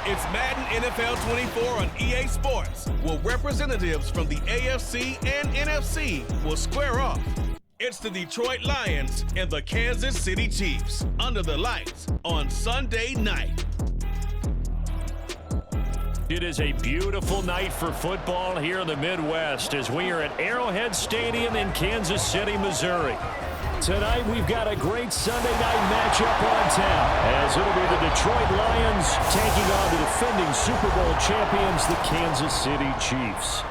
It's Madden NFL 24 on EA Sports, where representatives from the AFC and NFC will square off. It's the Detroit Lions and the Kansas City Chiefs under the lights on Sunday night. It is a beautiful night for football here in the Midwest as we are at Arrowhead Stadium in Kansas City, Missouri. Tonight, we've got a great Sunday night matchup on tap, as it'll be the Detroit Lions taking on the defending Super Bowl champions, the Kansas City Chiefs.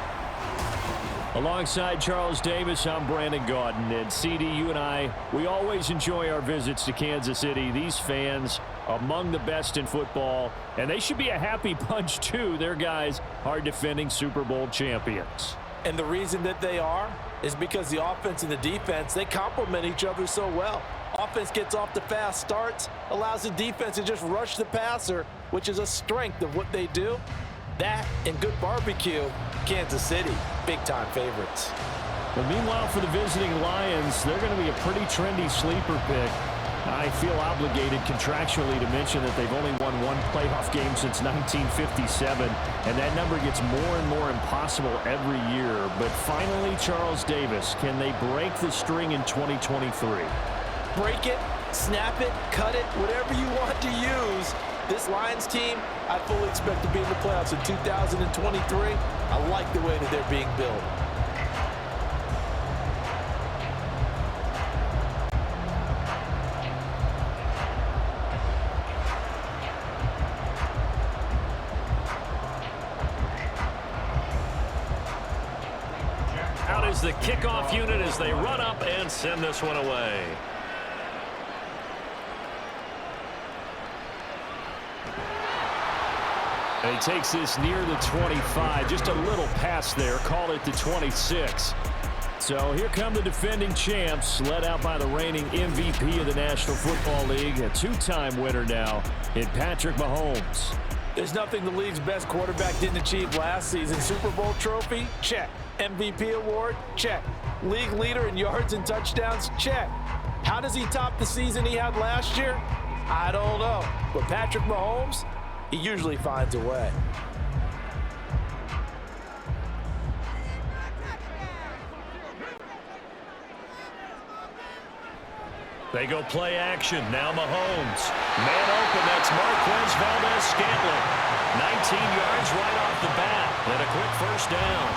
Alongside Charles Davis, I'm Brandon Gaudin. And CD, you and I, we always enjoy our visits to Kansas City. These fans, among the best in football, and they should be a happy bunch, too. Their guys are defending Super Bowl champions. And the reason that they are is because the offense and the defense, they complement each other so well. Offense gets off the fast starts, allows the defense to just rush the passer, which is a strength of what they do. That and good barbecue, Kansas City, big-time favorites. Well, meanwhile, for the visiting Lions, they're going to be a pretty trendy sleeper pick. I feel obligated contractually to mention that they've only won one playoff game since 1957, and that number gets more and more impossible every year. But finally, Charles Davis, can they break the string in 2023? Break it, snap it, cut it, whatever you want to use. This Lions team, I fully expect to be in the playoffs in 2023. I like the way that they're being built. Out is the kickoff unit as they run up and send this one away. And he takes this near the 25. Just a little pass there. Call it the 26. So here come the defending champs, led out by the reigning MVP of the National Football League, a two-time winner now in Patrick Mahomes. There's nothing the league's best quarterback didn't achieve last season. Super Bowl trophy? Check. MVP award? Check. League leader in yards and touchdowns? Check. How does he top the season he had last year? I don't know. But Patrick Mahomes, he usually finds a way. They go play action. Now Mahomes. Man open. That's Marquez Valdez-Scantling. 19 yards right off the bat. And a quick first down.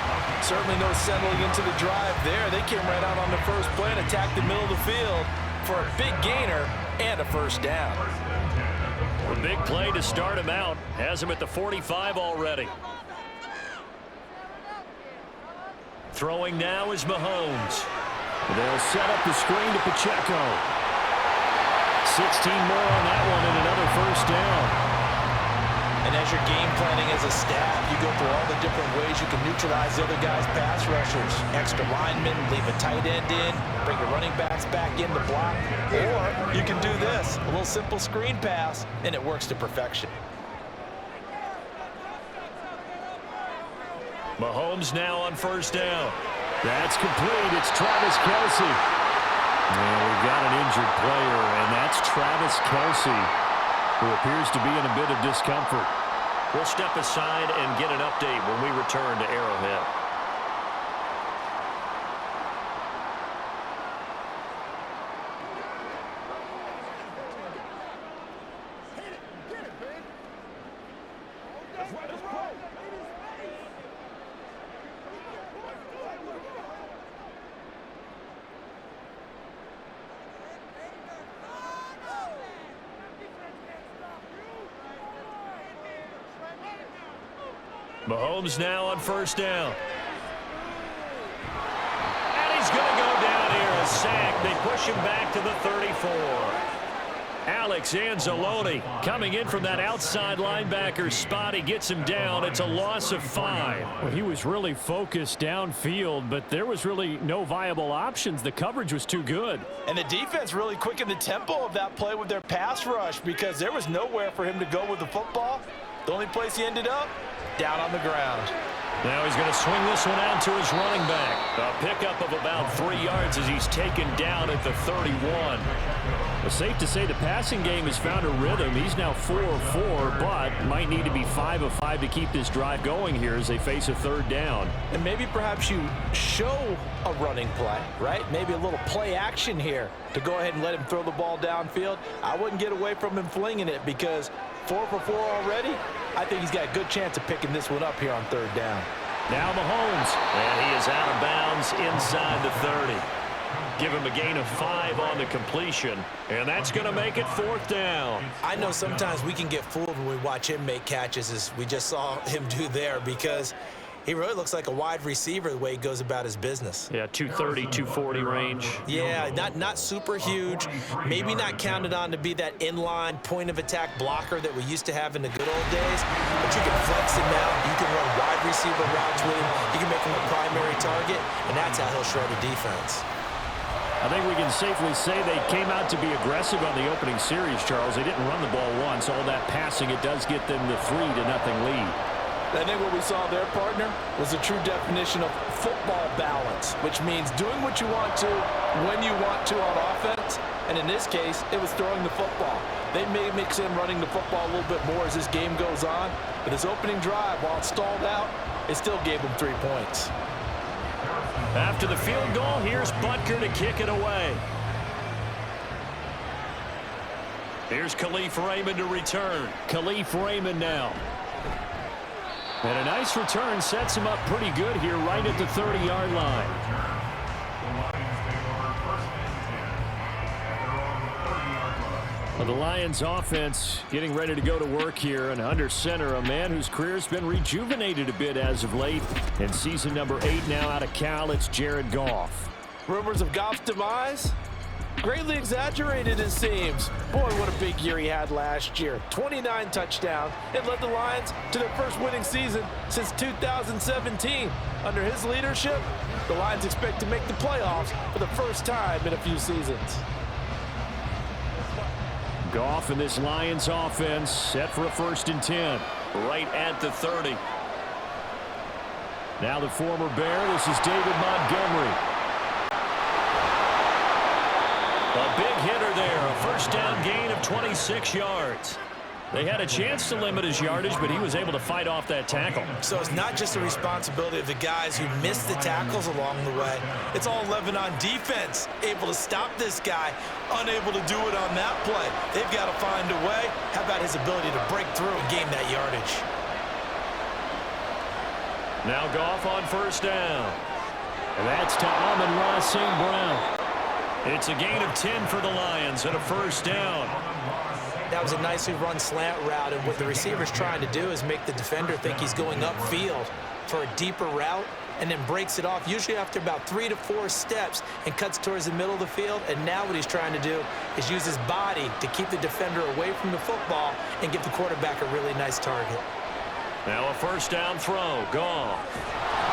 Certainly no settling into the drive there. They came right out on the first play and attacked the middle of the field for a big gainer and a first down. A big play to start him out. Has him at the 45 already. Throwing now is Mahomes. They'll set up the screen to Pacheco. 16 more on that one and another first down. And as you're game planning as a staff, you go through all the different ways you can neutralize the other guy's pass rushers. Extra linemen, leave a tight end in, bring the running backs back in to block. Or you can do this, a little simple screen pass, and it works to perfection. Mahomes now on first down. That's complete. It's Travis Kelce. And we've got an injured player, and that's Travis Kelce, who appears to be in a bit of discomfort. We'll step aside and get an update when we return to Arrowhead. Mahomes now on first down. And he's going to go down here. A sack. They push him back to the 34. Alex Anzalone coming in from that outside linebacker spot. He gets him down. It's a loss of 5. Well, he was really focused downfield, but there was really no viable options. The coverage was too good. And the defense really quickened the tempo of that play with their pass rush because there was nowhere for him to go with the football. The only place he ended up, down on the ground. Now he's going to swing this one out to his running back. A pickup of about 3 yards as he's taken down at the 31. It's safe to say the passing game has found a rhythm. He's now 4 of 4, but might need to be 5 of 5 to keep this drive going here as they face a third down. And maybe perhaps you show a running play, right? Maybe a little play action here to go ahead and let him throw the ball downfield. I wouldn't get away from him flinging it because 4 for 4 already. I think he's got a good chance of picking this one up here on third down. Now Mahomes, and he is out of bounds inside the 30. Give him a gain of 5 on the completion, and that's going to make it fourth down. I know sometimes we can get fooled when we watch him make catches, as we just saw him do there, because he really looks like a wide receiver the way he goes about his business. Yeah, 230, 240 range. Yeah, not super huge. Maybe not counted on to be that inline point-of-attack blocker that we used to have in the good old days. But you can flex him out. You can run wide receiver routes with him. You can make him a primary target, and that's how he'll shred a defense. I think we can safely say they came out to be aggressive on the opening series, Charles. They didn't run the ball once. All that passing, it does get them the 3-0 lead. I think what we saw there, partner, was a true definition of football balance, which means doing what you want to when you want to on offense. And in this case, it was throwing the football. They may mix in running the football a little bit more as this game goes on. But this opening drive, while it stalled out, it still gave them 3 points. After the field goal, here's Butker to kick it away. Here's Khalif Raymond to return. Khalif Raymond now. And a nice return sets him up pretty good here right at the 30-yard line. Well, the Lions offense getting ready to go to work here, and under center, a man whose career's been rejuvenated a bit as of late. In season number 8 now out of Cal, it's Jared Goff. Rumors of Goff's demise? Greatly exaggerated, it seems. Boy, what a big year he had last year. 29 touchdowns. It led the Lions to their first winning season since 2017. Under his leadership, the Lions expect to make the playoffs for the first time in a few seasons. Goff and this Lions offense set for a 1st and 10. Right at the 30. Now the former Bear, this is David Montgomery. A big hitter there, a first down gain of 26 yards. They had a chance to limit his yardage, but he was able to fight off that tackle. So it's not just the responsibility of the guys who missed the tackles along the way. It's all 11 on defense, able to stop this guy, unable to do it on that play. They've got to find a way. How about his ability to break through and gain that yardage? Now Goff on first down. And that's to Amon-Ra St. Brown. It's a gain of 10 for the Lions and a first down. That was a nicely run slant route, and what the receiver's trying to do is make the defender think he's going upfield for a deeper route and then breaks it off, usually after about 3 to 4 steps, and cuts towards the middle of the field. And now what he's trying to do is use his body to keep the defender away from the football and give the quarterback a really nice target. Now a first down throw. Goff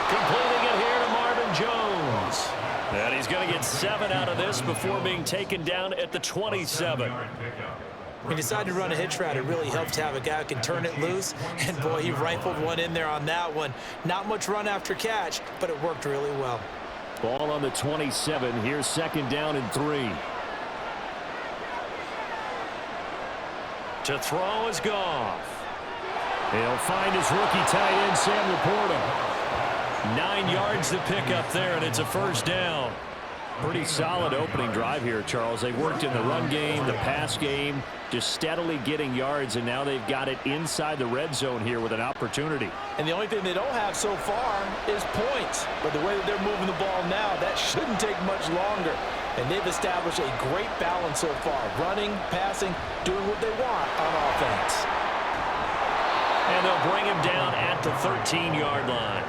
completing it here to Marvin Jones. And he's going to get 7 out of this before being taken down at the 27. When he decided to run a hitch route, it really helps to have a guy who can turn it loose. And, boy, he rifled one in there on that one. Not much run after catch, but it worked really well. Ball on the 27. Here's 2nd down and 3. To throw is Goff. He'll find his rookie tight end, Sam Laporta. 9 yards to pick up there, and it's a first down. Pretty solid opening drive here, Charles. They worked in the run game, the pass game, just steadily getting yards, and now they've got it inside the red zone here with an opportunity. And the only thing they don't have so far is points. But the way that they're moving the ball now, that shouldn't take much longer. And they've established a great balance so far. Running, passing, doing what they want on offense. And they'll bring him down at the 13-yard line.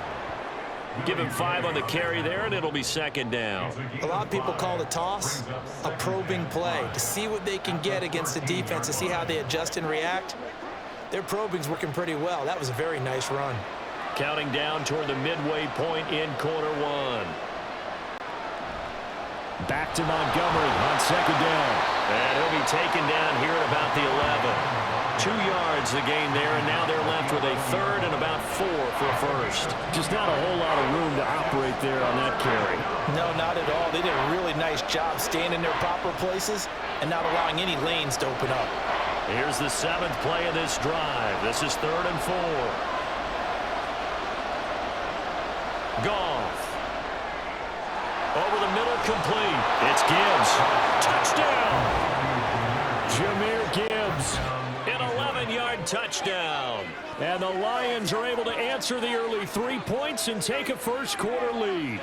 Give him 5 on the carry there, and it'll be 2nd down. A lot of people call the toss a probing play, to see what they can get against the defense, to see how they adjust and react. Their probing's working pretty well. That was a very nice run. Counting down toward the midway point in quarter 1. Back to Montgomery on 2nd down. And he'll be taken down here at about the 11. 2 yards the gain there, and now they're left with a third and about 4 for a first. Just not a whole lot of room to operate there on that carry. No, not at all. They did a really nice job staying in their proper places and not allowing any lanes to open up. Here's the 7th play of this drive. This is 3rd and 4. Goff. Over the middle, complete. It's Gibbs. Touchdown. Jahmyr Gibbs. An 11-yard touchdown. And the Lions are able to answer the early 3 points and take a first-quarter lead.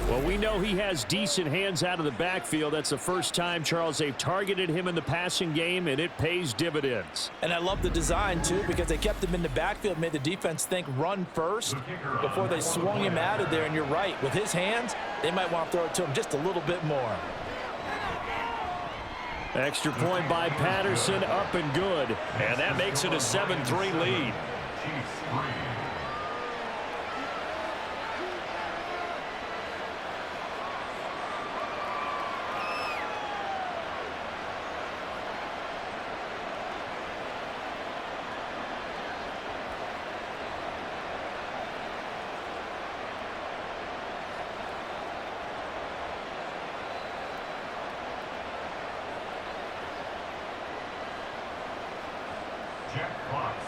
Well, we know he has decent hands out of the backfield. That's the first time, Charles, they've targeted him in the passing game, and it pays dividends. And I love the design, too, because they kept him in the backfield, made the defense think run first before they swung him out of there. And you're right, with his hands, they might want to throw it to him just a little bit more. Extra point by Patterson, up and good. And that makes it a 7-3 lead.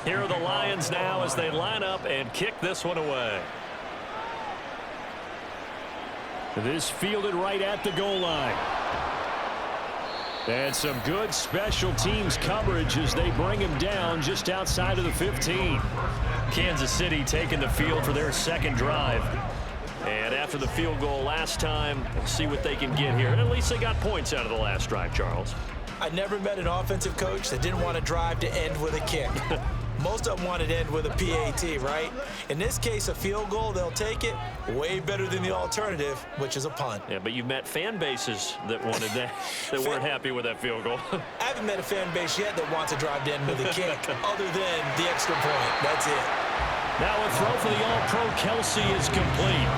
Here are the Lions now as they line up and kick this one away. This fielded right at the goal line. And some good special teams coverage as they bring him down just outside of the 15. Kansas City taking the field for their second drive. And after the field goal last time, we'll see what they can get here. At least they got points out of the last drive, Charles. I never met an offensive coach that didn't want to drive to end with a kick. Most of them wanted to end with a PAT, right? In this case, a field goal, they'll take it. Way better than the alternative, which is a punt. Yeah, but you've met fan bases that wanted that, that weren't happy with that field goal. I haven't met a fan base yet that wants to drive to end with a kick, other than the extra point. That's it. Now a throw for the All-Pro Kelsey is complete.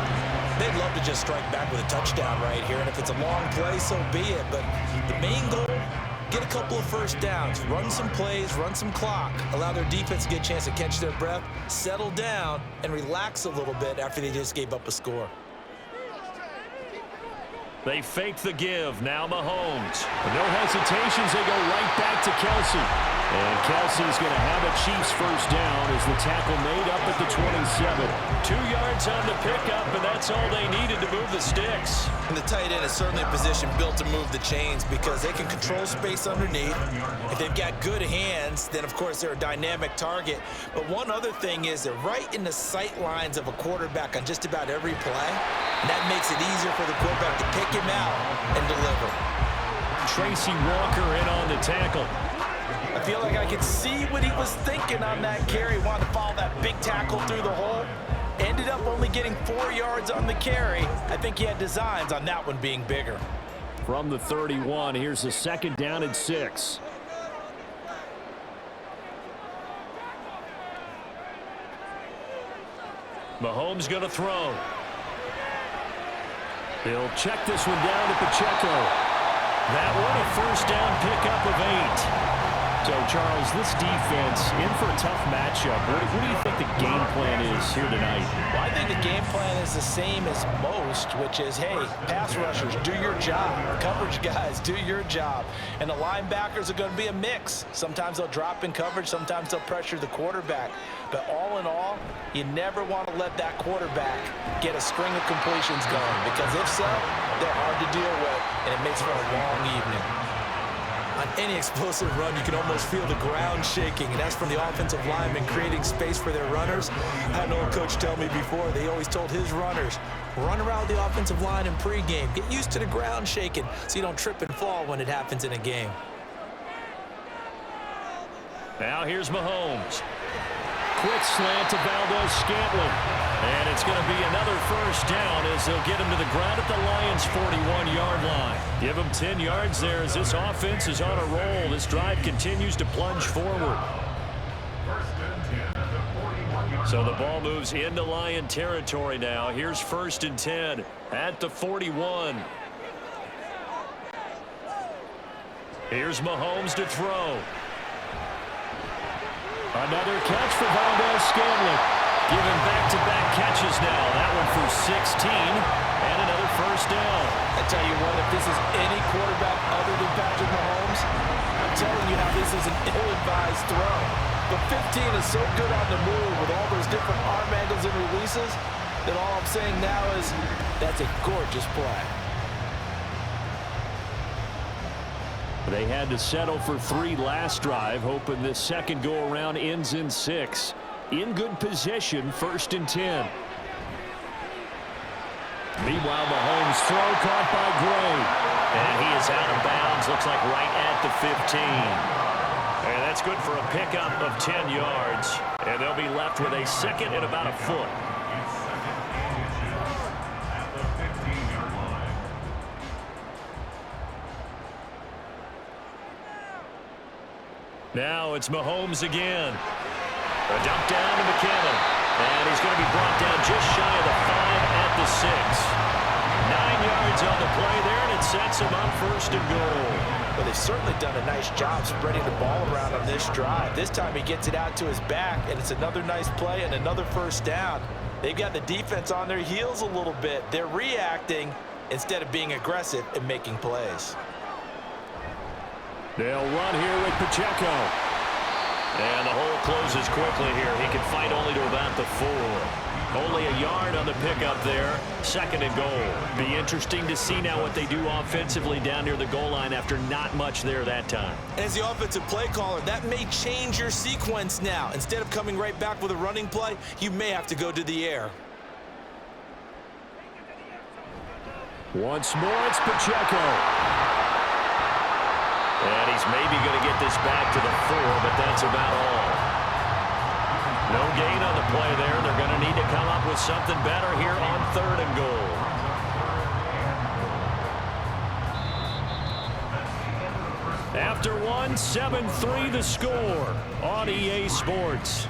They'd love to just strike back with a touchdown right here, and if it's a long play, so be it. But the main goal, get a couple of first downs, run some plays, run some clock, allow their defense to get a chance to catch their breath, settle down, and relax a little bit after they just gave up a score. They fake the give. Now Mahomes. No hesitations. They go right back to Kelsey. And Kelsey's going to have a Chiefs first down as the tackle made up at the 27. 2 yards on the pickup, and that's all they needed to move the sticks. And the tight end is certainly a position built to move the chains because they can control space underneath. If they've got good hands, then, of course, they're a dynamic target. But one other thing is they're right in the sight lines of a quarterback on just about every play. And that makes it easier for the quarterback to pick him out and deliver. Tracy Walker in on the tackle. I feel like I could see what he was thinking on that carry. Wanted to follow that big tackle through the hole. Ended up only getting 4 yards on the carry. I think he had designs on that one being bigger. From the 31, here's the second down and 6. Mahomes going to throw. He'll check this one down to Pacheco. That one a first down pickup of 8. So, Charles, this defense in for a tough matchup. What do you think the game plan is here tonight? Well, I think the game plan is the same as most, which is, hey, pass rushers, do your job. Coverage guys, do your job. And the linebackers are going to be a mix. Sometimes they'll drop in coverage. Sometimes they'll pressure the quarterback. But all in all, you never want to let that quarterback get a string of completions going, because if so, they're hard to deal with, and it makes for a long evening. On any explosive run, you can almost feel the ground shaking, and that's from the offensive linemen creating space for their runners. I had an old coach tell me before, they always told his runners, run around the offensive line in pregame. Get used to the ground shaking so you don't trip and fall when it happens in a game. Now here's Mahomes. Quick slant to Valdez-Scantling. And it's going to be another first down as they'll get him to the ground at the Lions' 41-yard line. Give him 10 yards there as this offense is on a roll. This drive continues to plunge forward. So the ball moves into Lion territory now. Here's 1st and 10 at the 41. Here's Mahomes to throw. Another catch for Valdez-Scantling. Giving back-to-back catches now. That one for 16 and another first down. I tell you what, if this is any quarterback other than Patrick Mahomes, I'm telling you how this is an ill-advised throw. But 15 is so good on the move with all those different arm angles and releases that all I'm saying now is that's a gorgeous play. They had to settle for 3 last drive, hoping this second go-around ends in 6. In good possession, 1st and 10. Meanwhile, Mahomes' throw caught by Gray. And he is out of bounds, looks like right at the 15. And that's good for a pickup of 10 yards. And they'll be left with a second and about a foot. Now it's Mahomes again. A dump down to McKinnon. And he's going to be brought down just shy of the 5 at the 6. 9 yards on the play there, and it sets him up 1st and goal. Well, they've certainly done a nice job spreading the ball around on this drive. This time he gets it out to his back, and it's another nice play and another first down. They've got the defense on their heels a little bit. They're reacting instead of being aggressive and making plays. They'll run here with Pacheco. And the hole closes quickly here. He can fight only to about the 4. Only a yard on the pickup there. 2nd and goal. Be interesting to see now what they do offensively down near the goal line after not much there that time. As the offensive play caller, that may change your sequence now. Instead of coming right back with a running play, you may have to go to the air. Once more, it's Pacheco. And he's maybe going to get this back to the 4, but that's about all. No gain on the play there. They're going to need to come up with something better here on 3rd and goal. After 1, 7-3 the score on EA Sports.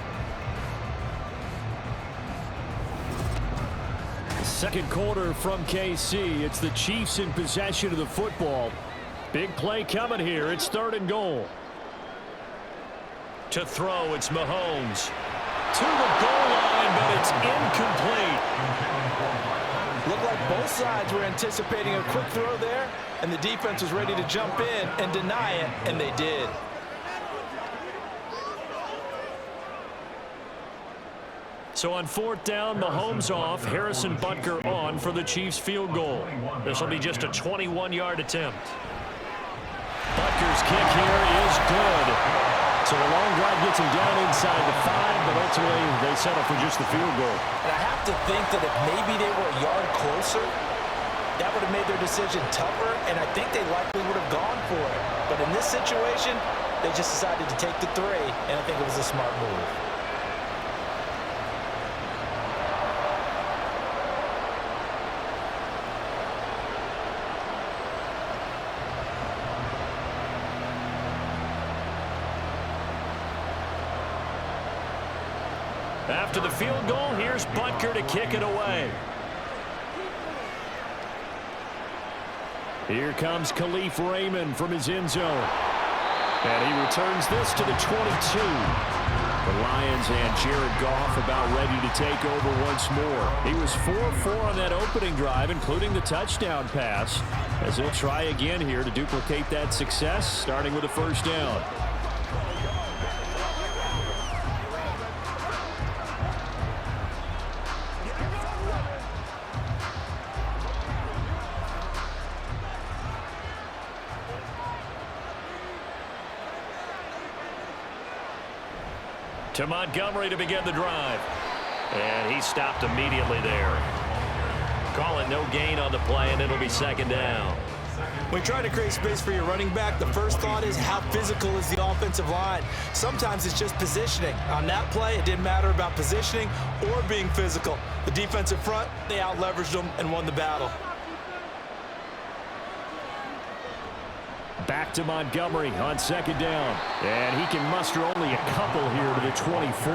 Second quarter from KC. It's the Chiefs in possession of the football. Big play coming here. It's 3rd and goal. To throw, it's Mahomes. To the goal line, but it's incomplete. Looked like both sides were anticipating a quick throw there, and the defense was ready to jump in and deny it, and they did. So on 4th down, Mahomes off, Harrison Butker on for the Chiefs field goal. This will be just a 21-yard attempt. Butker's kick here is good. So a long drive gets him down inside the 5, but ultimately they settle for just the field goal. And I have to think that if maybe they were a yard closer, that would have made their decision tougher, and I think they likely would have gone for it. But in this situation, they just decided to take the 3, and I think it was a smart move. After the field goal, here's Butker to kick it away. Here comes Khalif Raymond from his end zone. And he returns this to the 22. The Lions and Jared Goff about ready to take over once more. He was 4-4 on that opening drive, including the touchdown pass, as he'll try again here to duplicate that success, starting with a first down. To Montgomery to begin the drive. And he stopped immediately there. Calling no gain on the play, and it'll be 2nd down. When trying to create space for your running back, the first thought is how physical is the offensive line. Sometimes it's just positioning. On that play, it didn't matter about positioning or being physical. The defensive front, they out-leveraged them and won the battle. Back to Montgomery on 2nd down. And he can muster only a couple here to the 24.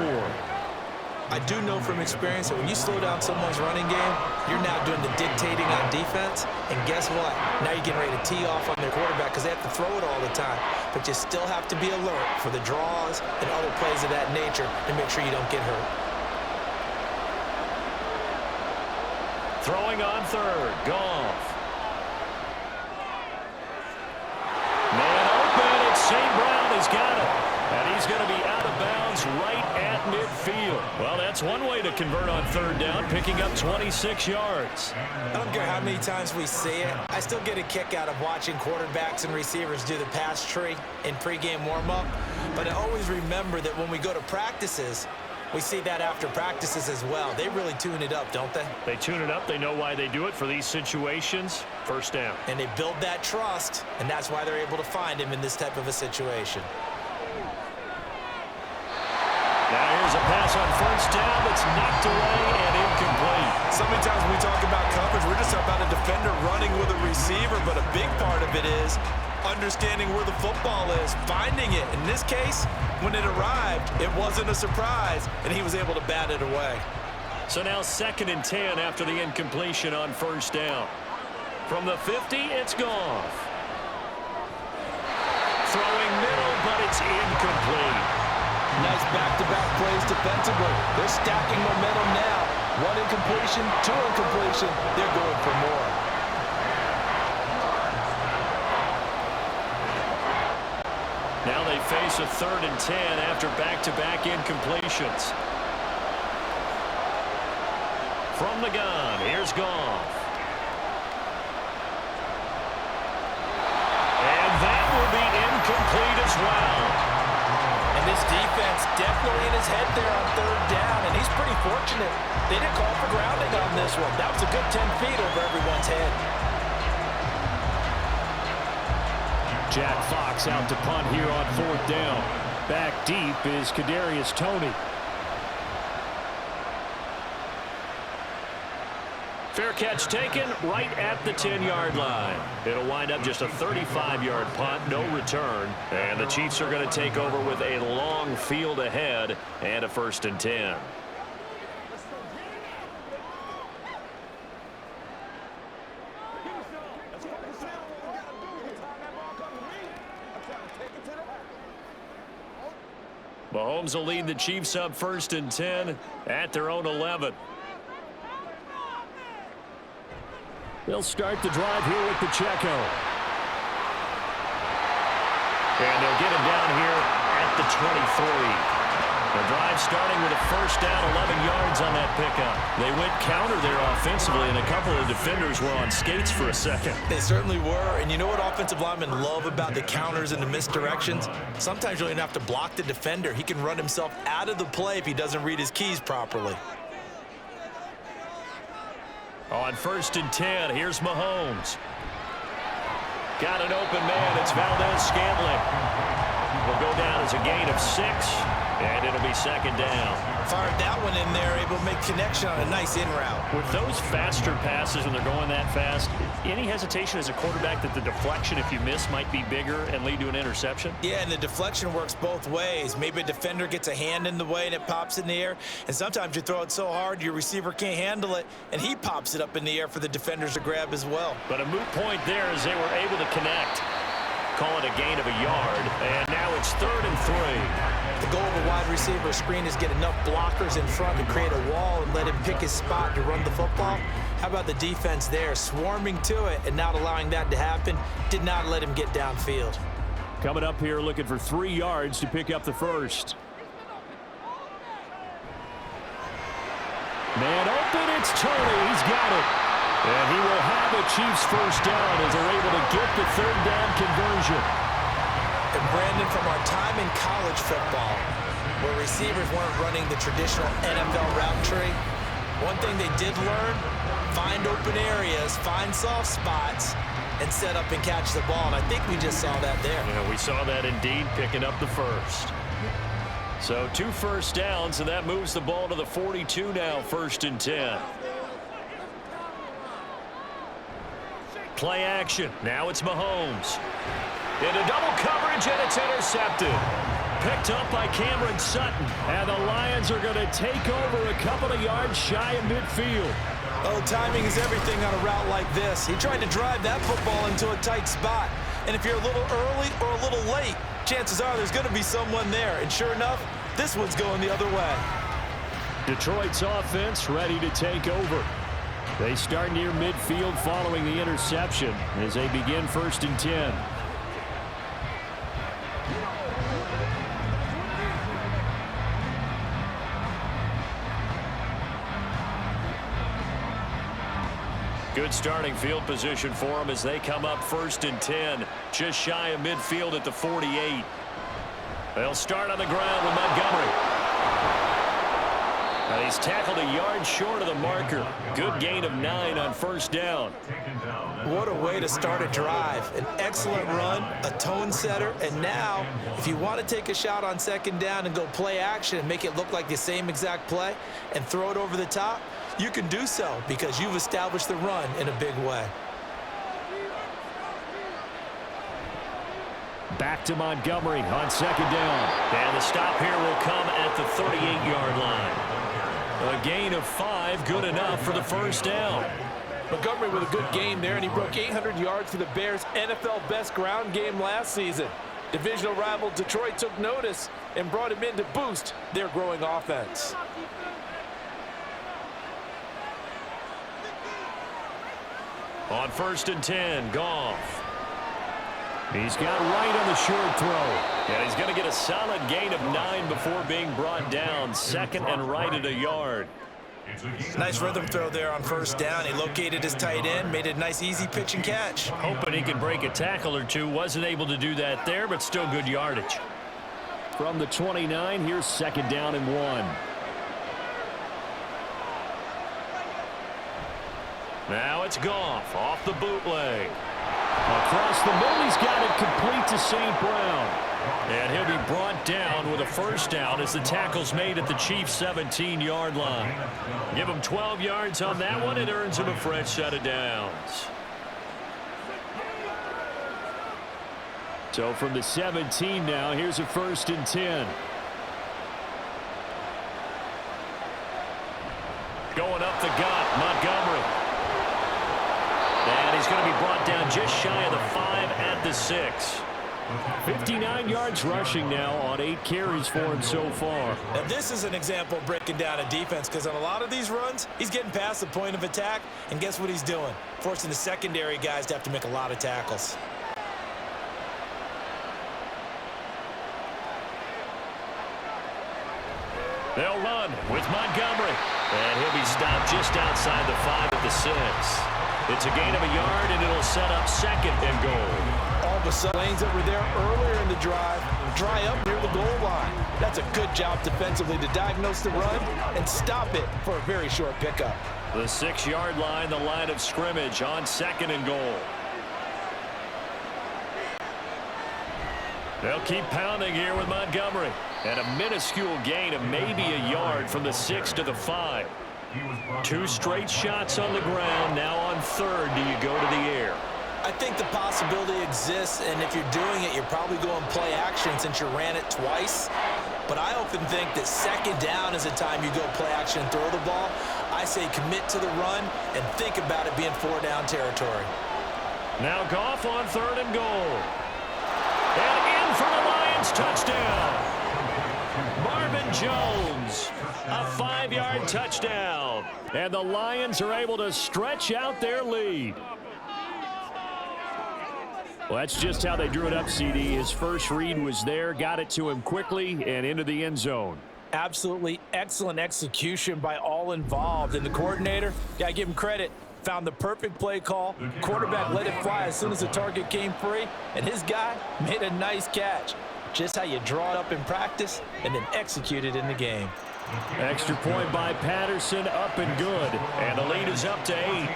I do know from experience that when you slow down someone's running game, You're now doing the dictating on defense, and guess what? Now you're getting ready to tee off on their quarterback because they have to throw it all the time. But you still have to be alert for the draws and other plays of that nature to make sure you don't get hurt. Throwing on third, Goff. Man open, it's St. Brown. He's got it. And he's going to be out of bounds right at midfield. Well, that's one way to convert on third down, picking up 26 yards. I don't care how many times we see it. I still get a kick out of watching quarterbacks and receivers do the pass tree in pregame warm-up. But I always remember that when we go to practices, we see that after practices as well. They really tune it up, don't they? They tune it up. They know why they do it for these situations. First down. And they build that trust, and that's why they're able to find him in this type of a situation. Now here's a pass on first down that's knocked away and incomplete. So many times when we talk about coverage, we're just about a defender running with a receiver, but a big part of it is understanding where the football is, finding it. In this case, when it arrived, it wasn't a surprise, and he was able to bat it away. So now 2nd and 10 after the incompletion on first down. From the 50, it's Goff. Throwing middle, but it's incomplete. Nice back-to-back plays defensively. They're stacking momentum now. 1 incompletion, 2 incompletion. They're going for more. Now they face a 3rd and 10 after back-to-back incompletions. From the gun, here's Goff. And that will be incomplete as well. And this defense definitely in his head there on 3rd down, and he's pretty fortunate. They didn't call for grounding on this one. That was a good 10 feet over everyone's head. Jack Fox out to punt here on 4th down. Back deep is Kadarius Toney. Fair catch taken right at the 10-yard line. It'll wind up just a 35-yard punt, no return. And the Chiefs are going to take over with a long field ahead and a 1st and 10. Mahomes will lead the Chiefs up 1st and 10 at their own 11. They'll start the drive here with Pacheco. And they'll get him down here at the 23. The drive starting with a 1st down, 11 yards on that pickup. They went counter there offensively, and a couple of defenders were on skates for a second. They certainly were, and you know what offensive linemen love about the counters and the misdirections? Sometimes you don't even have to block the defender. He can run himself out of the play if he doesn't read his keys properly. On 1st and 10, here's Mahomes. Got an open man. It's Valdez-Scantling. Will go down as a gain of 6, and it'll be 2nd down. Fired that one in there, able to make connection on a nice in route. With those faster passes when they're going that fast, any hesitation as a quarterback that the deflection, if you miss, might be bigger and lead to an interception? Yeah, and the deflection works both ways. Maybe a defender gets a hand in the way and it pops in the air, and sometimes you throw it so hard your receiver can't handle it, and he pops it up in the air for the defenders to grab as well. But a moot point there as they were able to connect. Call it a gain of a yard, and now it's 3rd and 3. The goal of a wide receiver screen is get enough blockers in front to create a wall and let him pick his spot to run the football. How about the defense there, swarming to it and not allowing that to happen? Did not let him get downfield. Coming up here looking for 3 yards to pick up the 1st. Man open, it's Toney. He's got it. And he will have the Chiefs 1st down as they're able to get the 3rd down conversion. And Brandon, from our time in college football, where receivers weren't running the traditional NFL route tree, one thing they did learn, find open areas, find soft spots, and set up and catch the ball. And I think we just saw that there. Yeah, we saw that indeed, picking up the 1st. So 2 first downs, and that moves the ball to the 42 now, 1st and 10. Play action. Now it's Mahomes. Into double coverage, and it's intercepted. Picked up by Cameron Sutton. And the Lions are going to take over a couple of yards shy of midfield. Oh, timing is everything on a route like this. He tried to drive that football into a tight spot. And if you're a little early or a little late, chances are there's going to be someone there. And sure enough, this one's going the other way. Detroit's offense ready to take over. They start near midfield following the interception as they begin 1st and 10. Good starting field position for them as they come up 1st and 10, just shy of midfield at the 48. They'll start on the ground with Montgomery. He's tackled a yard short of the marker. Good gain of 9 on 1st down. What a way to start a drive. An excellent run, a tone setter, and now if you want to take a shot on 2nd down and go play action and make it look like the same exact play and throw it over the top, you can do so because you've established the run in a big way. Back to Montgomery on 2nd down. And the stop here will come at the 38-yard line. A gain of 5, good enough for the 1st down. Montgomery with a good game there, and he broke 800 yards for the Bears' NFL best ground game last season. Divisional rival Detroit took notice and brought him in to boost their growing offense. On 1st and 10, Goff. He's got right on the short throw. Yeah, he's going to get a solid gain of 9 before being brought down. 2nd and right at a yard. Nice rhythm throw there on 1st down. He located his tight end, made a nice easy pitch and catch. Hoping he can break a tackle or two. Wasn't able to do that there, but still good yardage. From the 29, here's 2nd down and 1. Now it's Goff off the bootleg. Across the middle, he's got it complete to St. Brown. And he'll be brought down with a 1st down as the tackle's made at the Chiefs' 17-yard line. Give him 12 yards on that one. It earns him a fresh set of downs. So from the 17 now, here's a 1st and 10. Going up the gut, Montgomery. And he's going to be brought down just shy of the 5 at the 6. 59 yards rushing now on 8 carries for him so far. Now this is an example of breaking down a defense because on a lot of these runs, he's getting past the point of attack, and guess what he's doing? Forcing the secondary guys to have to make a lot of tackles. They'll run with Montgomery. And he'll be stopped just outside the 5 at the 6. It's a gain of a yard, and it'll set up 2nd and goal. All of a sudden, lanes that were there earlier in the drive dry up near the goal line. That's a good job defensively to diagnose the run and stop it for a very short pickup. The 6-yard line, the line of scrimmage on 2nd and goal. They'll keep pounding here with Montgomery. And a minuscule gain of maybe a yard from the 6 to the 5. 2 straight shots on the ground. Now on 3rd, do you go to the air? I think the possibility exists, and if you're doing it, you're probably going play action since you ran it twice. But I often think that 2nd down is a time you go play action and throw the ball. I say commit to the run and think about it being 4-down territory. Now Goff on 3rd and goal. And in for the Lions, touchdown. Marvin Jones, a 5-yard touchdown. And the Lions are able to stretch out their lead. Well, that's just how they drew it up, CD. His first read was there, got it to him quickly, and into the end zone. Absolutely excellent execution by all involved. And the coordinator, got to give him credit, found the perfect play call. Quarterback let it fly as soon as the target came free, and his guy made a nice catch. Just how you draw it up in practice and then execute it in the game. Extra point by Patterson, up and good. And the lead is up to 8.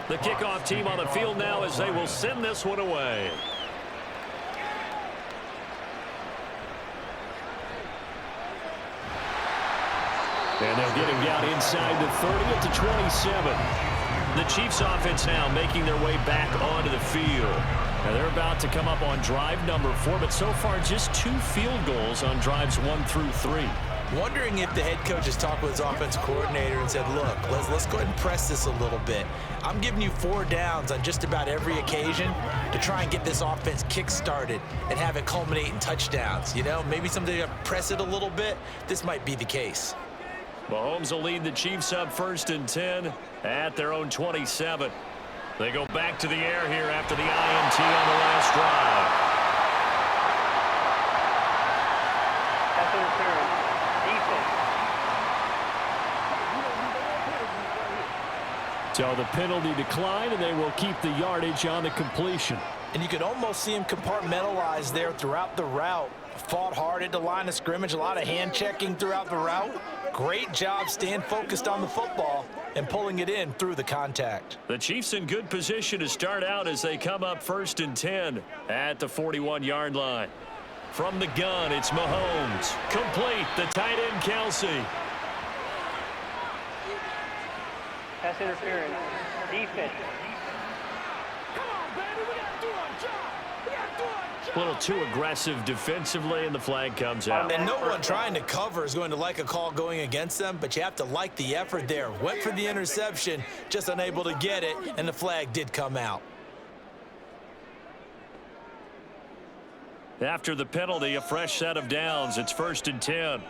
The kickoff team on the field now as they will send this one away. And they'll get him down inside the 30 at the 27. The Chiefs offense now making their way back onto the field. Now they're about to come up on drive number 4, but so far just 2 field goals on drives 1 through 3. Wondering if the head coach has talked with his offensive coordinator and said, look, let's go ahead and press this a little bit. I'm giving you 4 downs on just about every occasion to try and get this offense kick-started and have it culminate in touchdowns. You know, maybe someday you press it a little bit. This might be the case. Mahomes will lead the Chiefs up 1st and 10 at their own 27. They go back to the air here after the INT on the last drive. Pass interference. Defense. So the penalty declined, and they will keep the yardage on the completion. And you could almost see him compartmentalize there throughout the route. Fought hard at the line of scrimmage, a lot of hand checking throughout the route. Great job staying focused on the football and pulling it in through the contact. The Chiefs in good position to start out as they come up 1st and 10 at the 41-yard line. From the gun, it's Mahomes. Complete, the tight end, Kelsey. Pass interference. Defense. A little too aggressive defensively, and the flag comes out. And no one trying to cover is going to like a call going against them, but you have to like the effort there. Went for the interception, just unable to get it, and the flag did come out. After the penalty, a fresh set of downs. It's 1st and 10.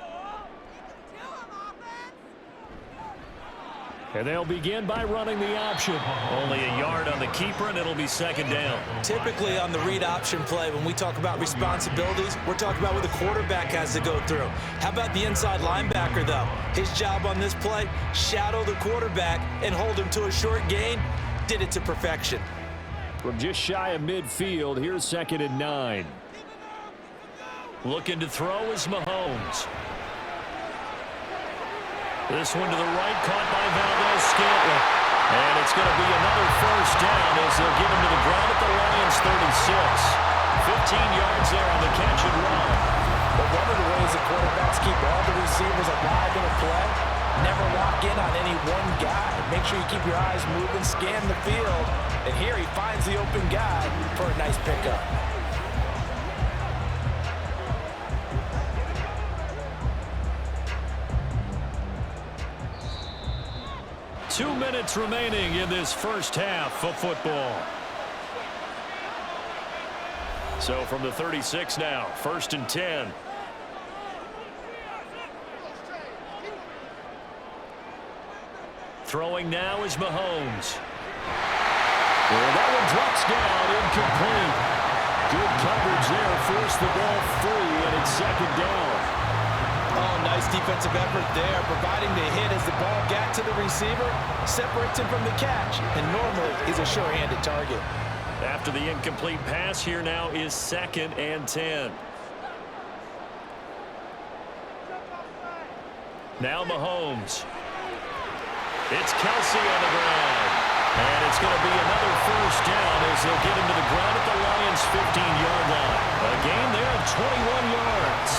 And they'll begin by running the option. Only a yard on the keeper, and it'll be 2nd down. Typically on the read option play, when we talk about responsibilities, we're talking about what the quarterback has to go through. How about the inside linebacker, though? His job on this play, shadow the quarterback and hold him to a short gain. Did it to perfection. From just shy of midfield, here's 2nd and 9. Looking to throw is Mahomes. This one to the right, caught by Valdez-Scantling. And it's going to be another 1st down as they'll get him to the ground at the Lions 36. 15 yards there on the catch and run. But one of the ways the quarterbacks keep all the receivers alive in a play, never lock in on any one guy. Make sure you keep your eyes moving, scan the field. And here he finds the open guy for a nice pickup. 2 minutes remaining in this first half of football. So from the 36 now, 1st and 10. Throwing now is Mahomes. Well, that one drops down, incomplete. Good coverage there, forced the ball free, and it's 2nd down. Oh, nice defensive effort there, providing the hit as the ball got to the receiver, separates him from the catch, and normally he's a sure-handed target. After the incomplete pass, here now is 2nd and 10. Now Mahomes. It's Kelsey on the ground. And it's going to be another 1st down as they'll get him to the ground at the Lions' 15-yard line. A gain there of 21 yards.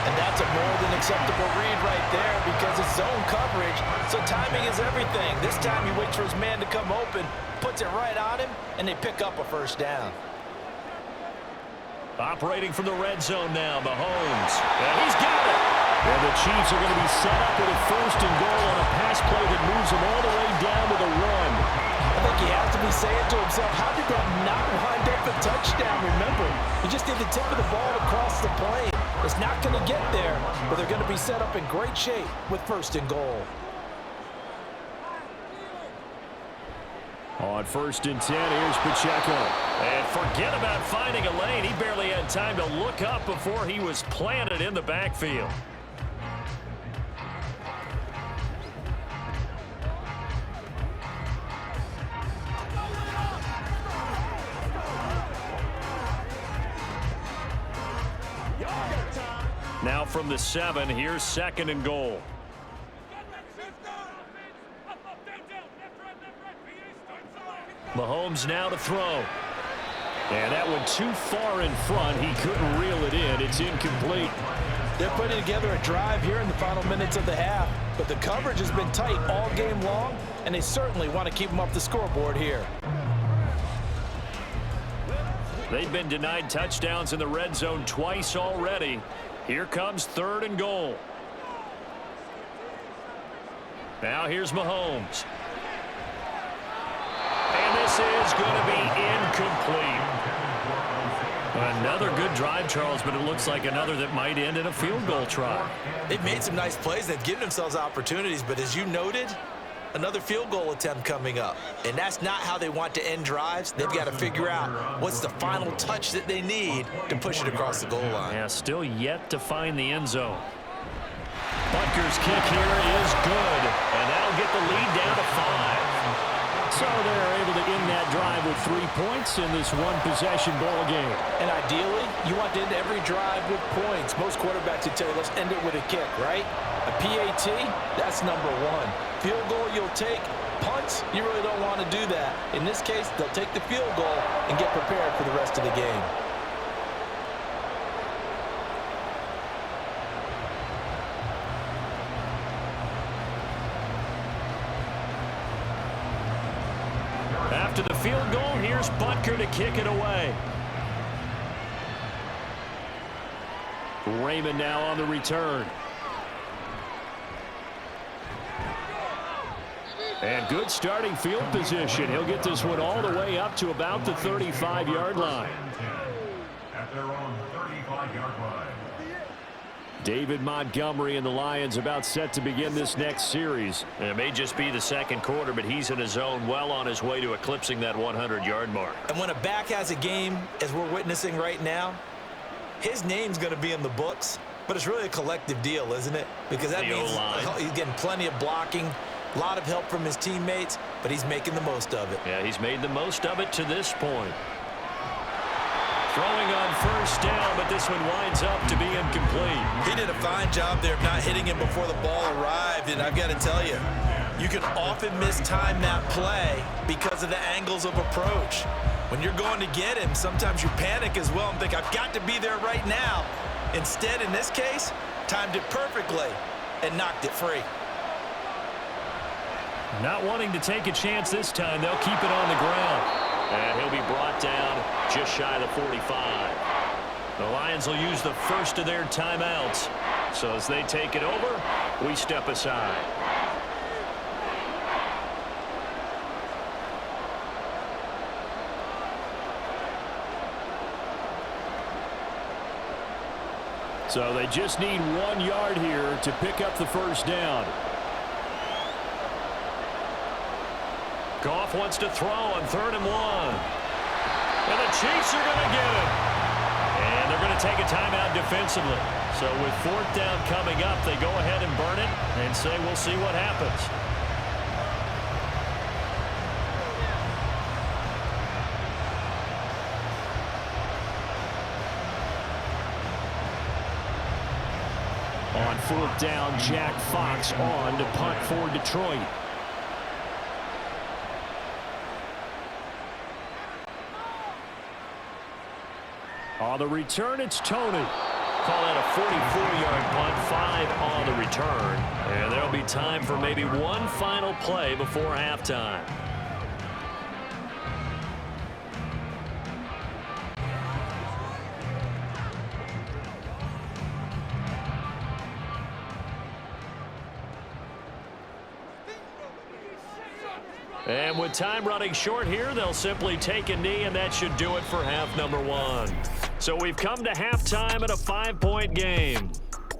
And that's a more than acceptable read right there because it's zone coverage, so timing is everything. This time he waits for his man to come open, puts it right on him, and they pick up a 1st down. Operating from the red zone now, Mahomes. And he's got it. And the Chiefs are going to be set up with a 1st and goal on a pass play that moves them all the way down to the 1. I think he has to be saying to himself, how did that not wind up a touchdown? Remember, you just need the tip of the ball across the plane. It's not going to get there, but they're going to be set up in great shape with 1st and goal. On 1st and 10, here's Pacheco. And forget about finding a lane. He barely had time to look up before he was planted in the backfield. Now from the 7, here's 2nd and goal. Mahomes now to throw. And that one too far in front. He couldn't reel it in. It's incomplete. They're putting together a drive here in the final minutes of the half, but the coverage has been tight all game long, and they certainly want to keep them off the scoreboard here. They've been denied touchdowns in the red zone twice already. Here comes 3rd and goal. Now here's Mahomes. And this is going to be incomplete. Another good drive, Charles, but it looks like another that might end in a field goal try. They've made some nice plays. They've given themselves opportunities, but as you noted, another field goal attempt coming up. And that's not how they want to end drives. They've got to figure out what's the final touch that they need to push it across the goal line. Yeah, still yet to find the end zone. Butker's kick here is good, and that'll get the lead down to 5. So they're able to end that drive with 3 points in this one-possession ball game. And ideally, you want to end every drive with points. Most quarterbacks would tell you, let's end it with a kick, right? A PAT, that's number 1. Field goal you'll take. Punts, you really don't want to do that. In this case, they'll take the field goal and get prepared for the rest of the game. After the field goal, here's Butker to kick it away. Raymond now on the return. And good starting field position. He'll get this one all the way up to about the 35-yard line. At their own 35-yard line. David Montgomery and the Lions about set to begin this next series. And it may just be the second quarter, but he's in his zone, well on his way to eclipsing that 100-yard mark. And when a back has a game, as we're witnessing right now, his name's going to be in the books, but it's really a collective deal, isn't it? Because that means he's getting plenty of blocking, a lot of help from his teammates, but he's making the most of it. Yeah, he's made the most of it to this point. Throwing on first down, but this one winds up to be incomplete. He did a fine job there of not hitting him before the ball arrived, and I've got to tell you, you can often mistime that play because of the angles of approach. When you're going to get him, sometimes you panic as well and think, I've got to be there right now. Instead, in this case, timed it perfectly and knocked it free. Not wanting to take a chance this time, they'll keep it on the ground. And he'll be brought down just shy of the 45. The Lions will use the first of their timeouts. So as they take it over, we step aside. So they just need 1 yard here to pick up the first down. Goff wants to throw on 3rd and 1. And the Chiefs are going to get it. And they're going to take a timeout defensively. So with 4th down coming up, they go ahead and burn it and say we'll see what happens. On 4th down, Jack Fox on to punt for Detroit. On the return, it's Tony. Call that a 44-yard punt, 5 on the return. And there'll be time for maybe one final play before halftime. And with time running short here, they'll simply take a knee, and that should do it for half number 1. So we've come to halftime at a 5-point game.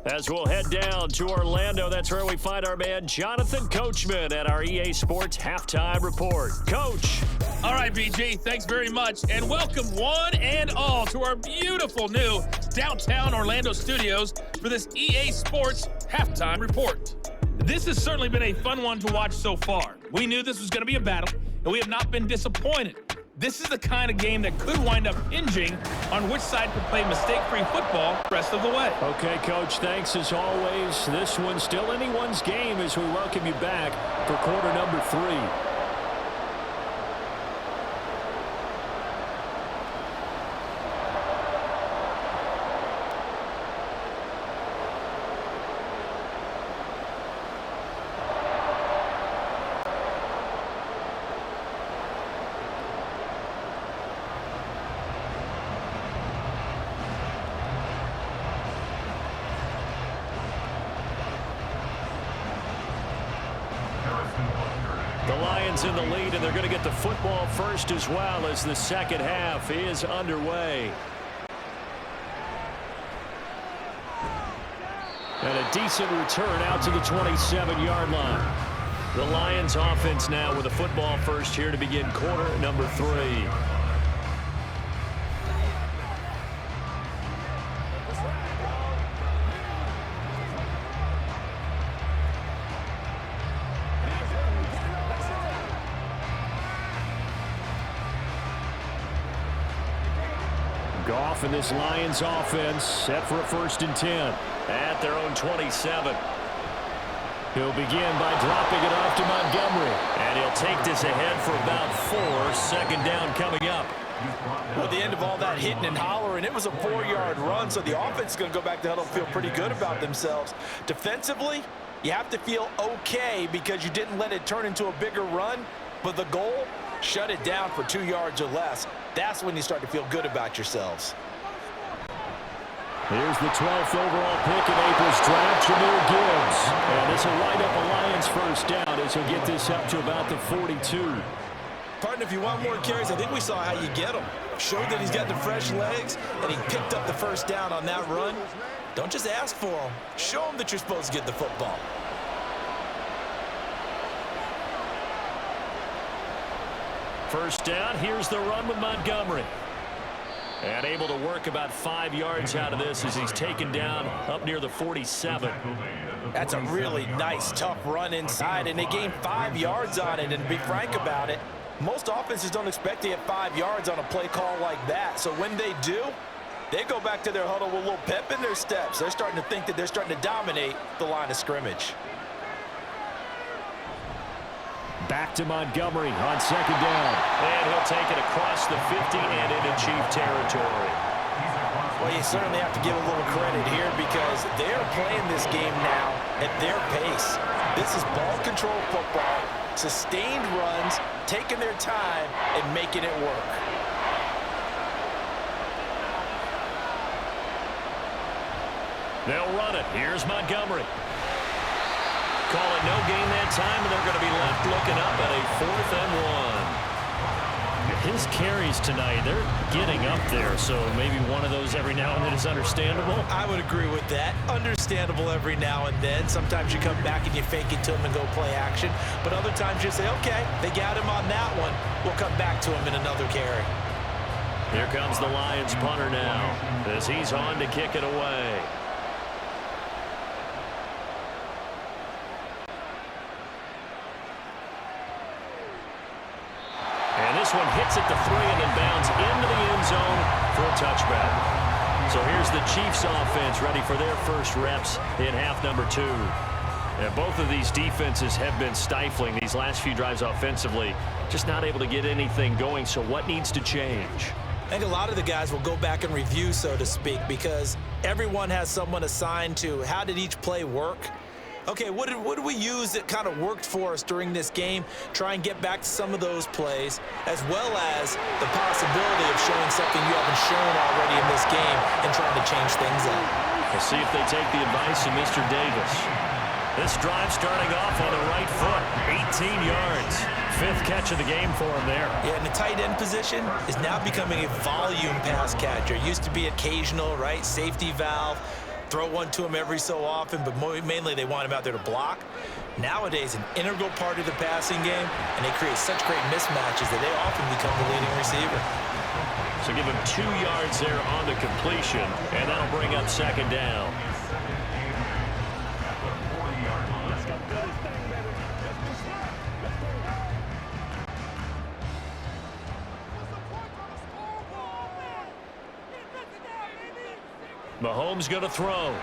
As we'll head down to Orlando, that's where we find our man Jonathan Coachman at our EA Sports Halftime Report. Coach. All right, BG, thanks very much. And welcome one and all to our beautiful new downtown Orlando studios for this EA Sports Halftime Report. This has certainly been a fun one to watch so far. We knew this was going to be a battle, and we have not been disappointed. This is the kind of game that could wind up hinging on which side could play mistake-free football the rest of the way. Okay, Coach, thanks as always. This one's still anyone's game as we welcome you back for quarter number 3. The Lions in the lead, and they're going to get the football first as well as the second half is underway. And a decent return out to the 27-yard line. The Lions offense now with a football first here to begin quarter number 3. Goff and this Lions offense set for a 1st and 10 at their own 27. He'll begin by dropping it off to Montgomery, and he'll take this ahead for about 4. 2nd down coming up. Well, at the end of all that hitting and hollering, it was a 4-yard run, so the offense is going to go back to huddle and feel pretty good about themselves. Defensively, you have to feel okay because you didn't let it turn into a bigger run, but the goal, shut it down for 2 yards or less. That's when you start to feel good about yourselves. Here's the 12th overall pick in April's draft, Jahmyr Gibbs. And this will wind up a Lions 1st down as he'll get this up to about the 42. Partner, if you want more carries, I think we saw how you get him. Showed that he's got the fresh legs, and he picked up the 1st down on that run. Don't just ask for him. Show him that you're supposed to get the football. First down, here's the run with Montgomery. And able to work about 5 yards out of this as he's taken down up near the 47. That's a really nice, tough run inside, and they gained 5 yards on it. And to be frank about it, most offenses don't expect to get 5 yards on a play call like that. So when they do, they go back to their huddle with a little pep in their steps. They're starting to think that they're starting to dominate the line of scrimmage. Back to Montgomery on 2nd down. And he'll take it across the 50 and into Chief territory. Well, you certainly have to give a little credit here because they're playing this game now at their pace. This is ball control football, sustained runs, taking their time and making it work. They'll run it. Here's Montgomery. Call it no gain that time, and they're going to be left looking up at a 4th and 1. His carries tonight, they're getting up there, so maybe one of those every now and then is understandable. I would agree with that. Understandable every now and then. Sometimes you come back and you fake it to him and go play action, but other times you say, okay, they got him on that one. We'll come back to him in another carry. Here comes the Lions punter now as he's on to kick it away. This one hits at the 3 and then bounds into the end zone for a touchback. So here's the Chiefs offense ready for their first reps in half number 2. And both of these defenses have been stifling these last few drives offensively. Just not able to get anything going. So what needs to change? I think a lot of the guys will go back and review, so to speak, because everyone has someone assigned to how did each play work. Okay, what did we use that kind of worked for us during this game? Try and get back to some of those plays, as well as the possibility of showing something you haven't shown already in this game and trying to change things up. We'll see if they take the advice of Mr. Davis. This drive starting off on the right foot, 18 yards. 5th catch of the game for him there. Yeah, and the tight end position is now becoming a volume pass catcher. Used to be occasional, right? Safety valve. Throw one to him every so often, but mainly they want him out there to block. Nowadays, an integral part of the passing game, and they create such great mismatches that they often become the leading receiver. So give him 2 yards there on the completion, and that'll bring up 2nd down. Mahomes going to throw.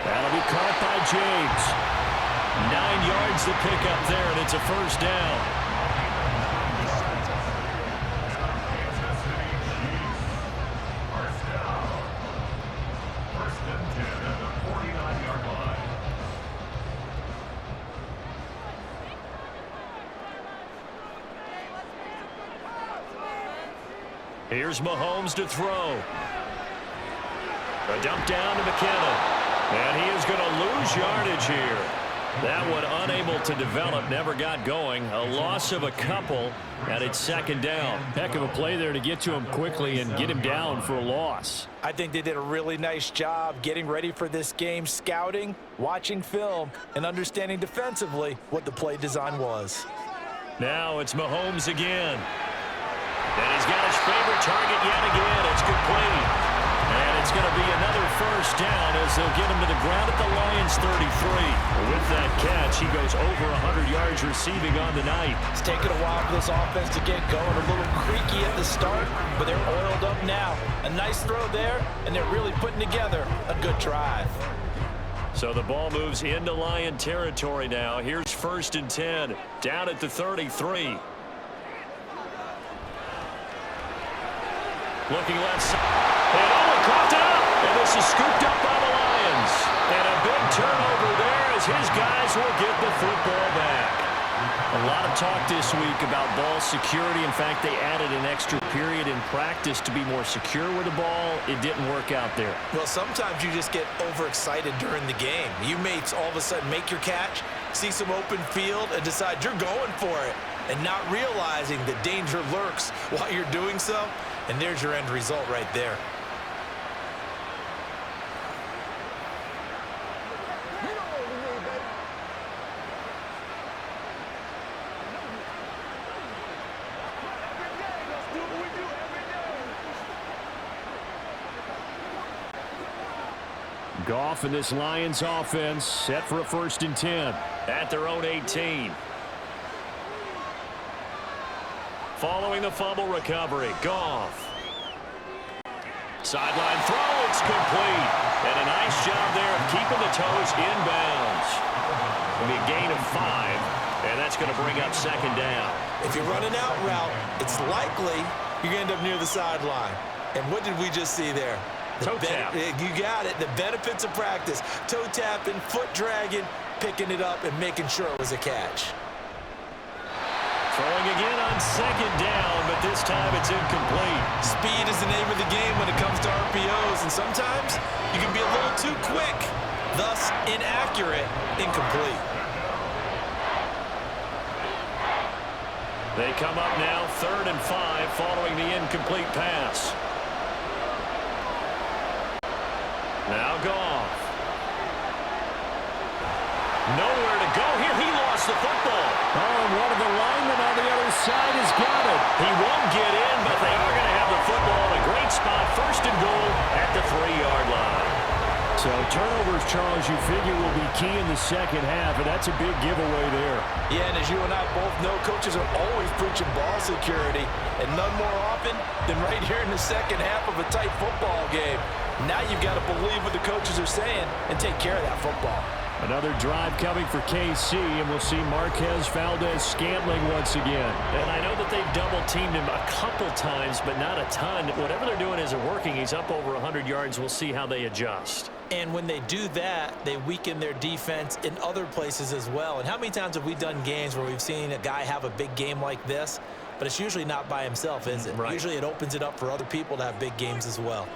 That'll be caught by James. 9 yards to pick up there, and it's a 1st down. First and 10 at the 49-yard line. Here's Mahomes to throw. A dump down to McKinnon. And he is going to lose yardage here. That one unable to develop, never got going. A loss of a couple, and it's second down. Heck of a play there to get to him quickly and get him down for a loss. I think they did a really nice job getting ready for this game, scouting, watching film, and understanding defensively what the play design was. Now it's Mahomes again. And he's got his favorite target yet again. It's complete. And it's going to be another first down as they'll get him to the ground at the Lions 33. With that catch, he goes over 100 yards receiving on the night. It's taken a while for this offense to get going. A little creaky at the start, but they're oiled up now. A nice throw there, and they're really putting together a good drive. So the ball moves into Lion territory now. Here's 1st and 10, down at the 33. Looking left side. And coughed it up. And this is scooped up by the Lions. And a big turnover there as his guys will get the football back. A lot of talk this week about ball security. In fact, they added an extra period in practice to be more secure with the ball. It didn't work out there. Well, sometimes you just get overexcited during the game. You may all of a sudden make your catch, see some open field, and decide you're going for it, and not realizing the danger lurks while you're doing so. And there's your end result right there. Goff and this Lions offense set for a 1st and 10. At their own 18. Following the fumble recovery, Goff. Sideline throw, it's complete. And a nice job there of keeping the toes inbounds. It'll be a gain of 5, and that's going to bring up 2nd down. If you're running out route, it's likely you're going to end up near the sideline. And what did we just see there? Toe tap. You got it. The benefits of practice. Toe tapping, foot dragging, picking it up, and making sure it was a catch. Throwing again on 2nd down, but this time it's incomplete. Speed is the name of the game when it comes to RPOs, and sometimes you can be a little too quick, thus inaccurate, incomplete. They come up now 3rd and 5 following the incomplete pass. Now Goff. Nowhere to go here. He lost the football. Oh, and one of the linemen on the other side has got it. He won't get in, but they are going to have the football in a great spot. 1st and goal at the 3-yard line. So turnovers, Charles, you figure will be key in the second half, and that's a big giveaway there. Yeah, and as you and I both know, coaches are always preaching ball security, and none more often than right here in the second half of a tight football game. Now you've got to believe what the coaches are saying and take care of that football. Another drive coming for KC, and we'll see Marquez Valdez-Scantling once again. And I know that they've double-teamed him a couple times, but not a ton. Whatever they're doing isn't working. He's up over 100 yards. We'll see how they adjust. And when they do that, they weaken their defense in other places as well. And how many times have we done games where we've seen a guy have a big game like this, but it's usually not by himself, is it? Right. Usually it opens it up for other people to have big games as well.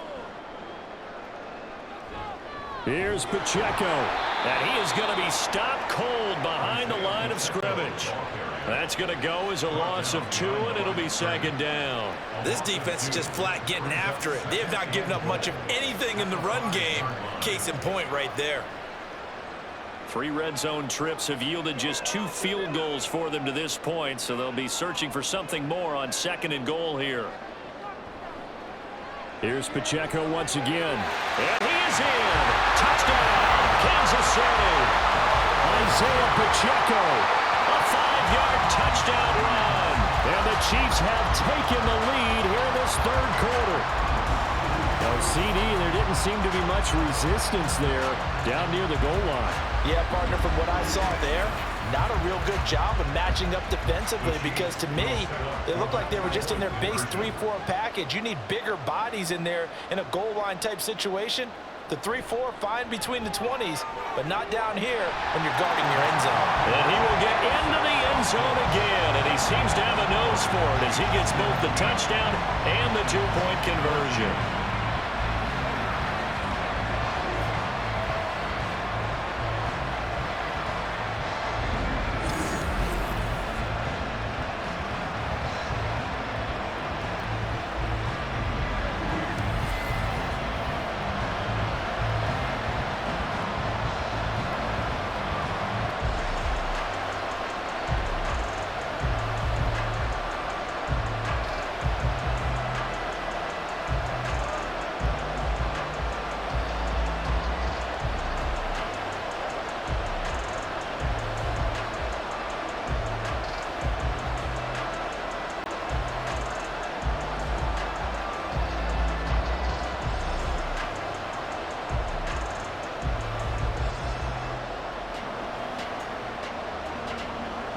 Here's Pacheco. And he is going to be stopped cold behind the line of scrimmage. That's going to go as a loss of 2, and it'll be 2nd down. This defense is just flat getting after it. They have not given up much of anything in the run game. Case in point right there. 3 red zone trips have yielded just 2 field goals for them to this point, so they'll be searching for something more on 2nd and goal here. Here's Pacheco once again. And he is in. Touchdown, Kansas City. Isaiah Pacheco. A 5-yard touchdown run. And the Chiefs have taken the lead here in this 3rd quarter. Now, CD, there didn't seem to be much resistance there down near the goal line. Yeah, partner, from what I saw there, not a real good job of matching up defensively, because to me, it looked like they were just in their base 3-4 package. You need bigger bodies in there in a goal line type situation. The 3-4, fine between the 20s, but not down here when you're guarding your end zone. And he will get into the end zone again, and he seems to have a nose for it as he gets both the touchdown and the 2-point conversion.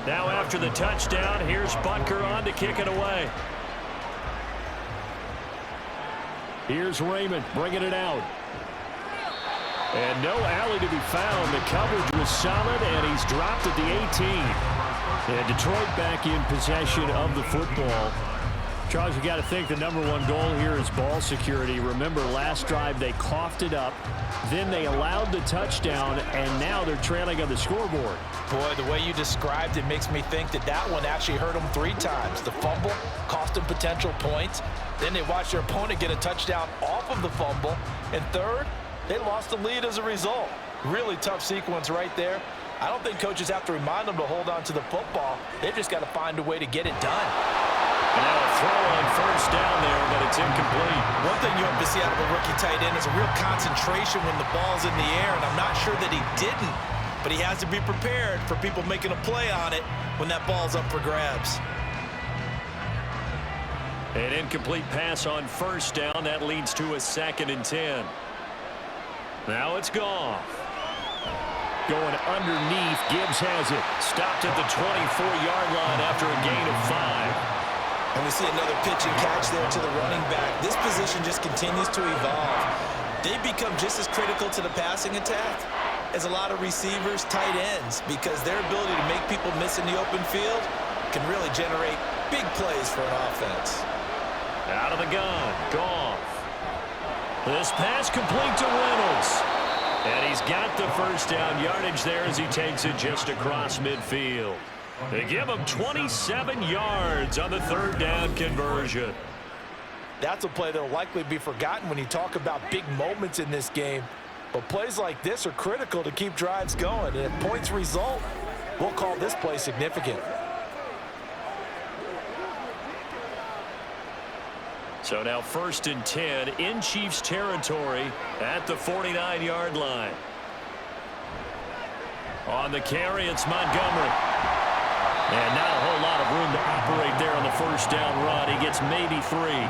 Now after the touchdown, here's Butker on to kick it away. Here's Raymond bringing it out. And no alley to be found. The coverage was solid, and he's dropped at the 18. And Detroit back in possession of the football. Charles, you got to think the #1 goal here is ball security. Remember, last drive they coughed it up. Then they allowed the touchdown, and now they're trailing on the scoreboard. Boy, the way you described it makes me think that that one actually hurt them 3 times. The fumble cost them potential points. Then they watched their opponent get a touchdown off of the fumble. And third, they lost the lead as a result. Really tough sequence right there. I don't think coaches have to remind them to hold on to the football. They've just got to find a way to get it done. And now a throw on first down there, but it's incomplete. One thing you have to see out of a rookie tight end is a real concentration when the ball's in the air, and I'm not sure that he didn't, but he has to be prepared for people making a play on it when that ball's up for grabs. An incomplete pass on first down. That leads to a 2nd and 10. Now it's Goff. Going underneath. Gibbs has it. Stopped at the 24-yard line after a gain of 5. And we see another pitch and catch there to the running back. This position just continues to evolve. They become just as critical to the passing attack as a lot of receivers, tight ends, because their ability to make people miss in the open field can really generate big plays for an offense. Out of the gun, Goff. This pass complete to Reynolds. And he's got the first down yardage there as he takes it just across midfield. They give him 27 yards on the 3rd down conversion. That's a play that will likely be forgotten when you talk about big moments in this game. But plays like this are critical to keep drives going. And if points result, we'll call this play significant. So now 1st and 10 in Chiefs territory at the 49-yard line. On the carry, it's Montgomery. And not a whole lot of room to operate there on the first down run. He gets maybe 3.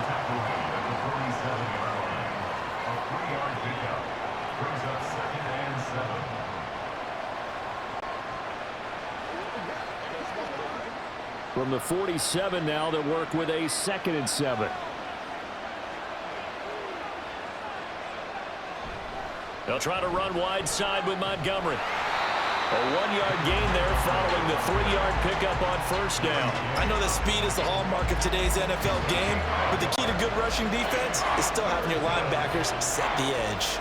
From the 47 now, they'll work with a 2nd and 7. They'll try to run wide side with Montgomery. A 1-yard gain there following the 3-yard pickup on first down. I know that speed is the hallmark of today's NFL game, but the key to good rushing defense is still having your linebackers set the edge.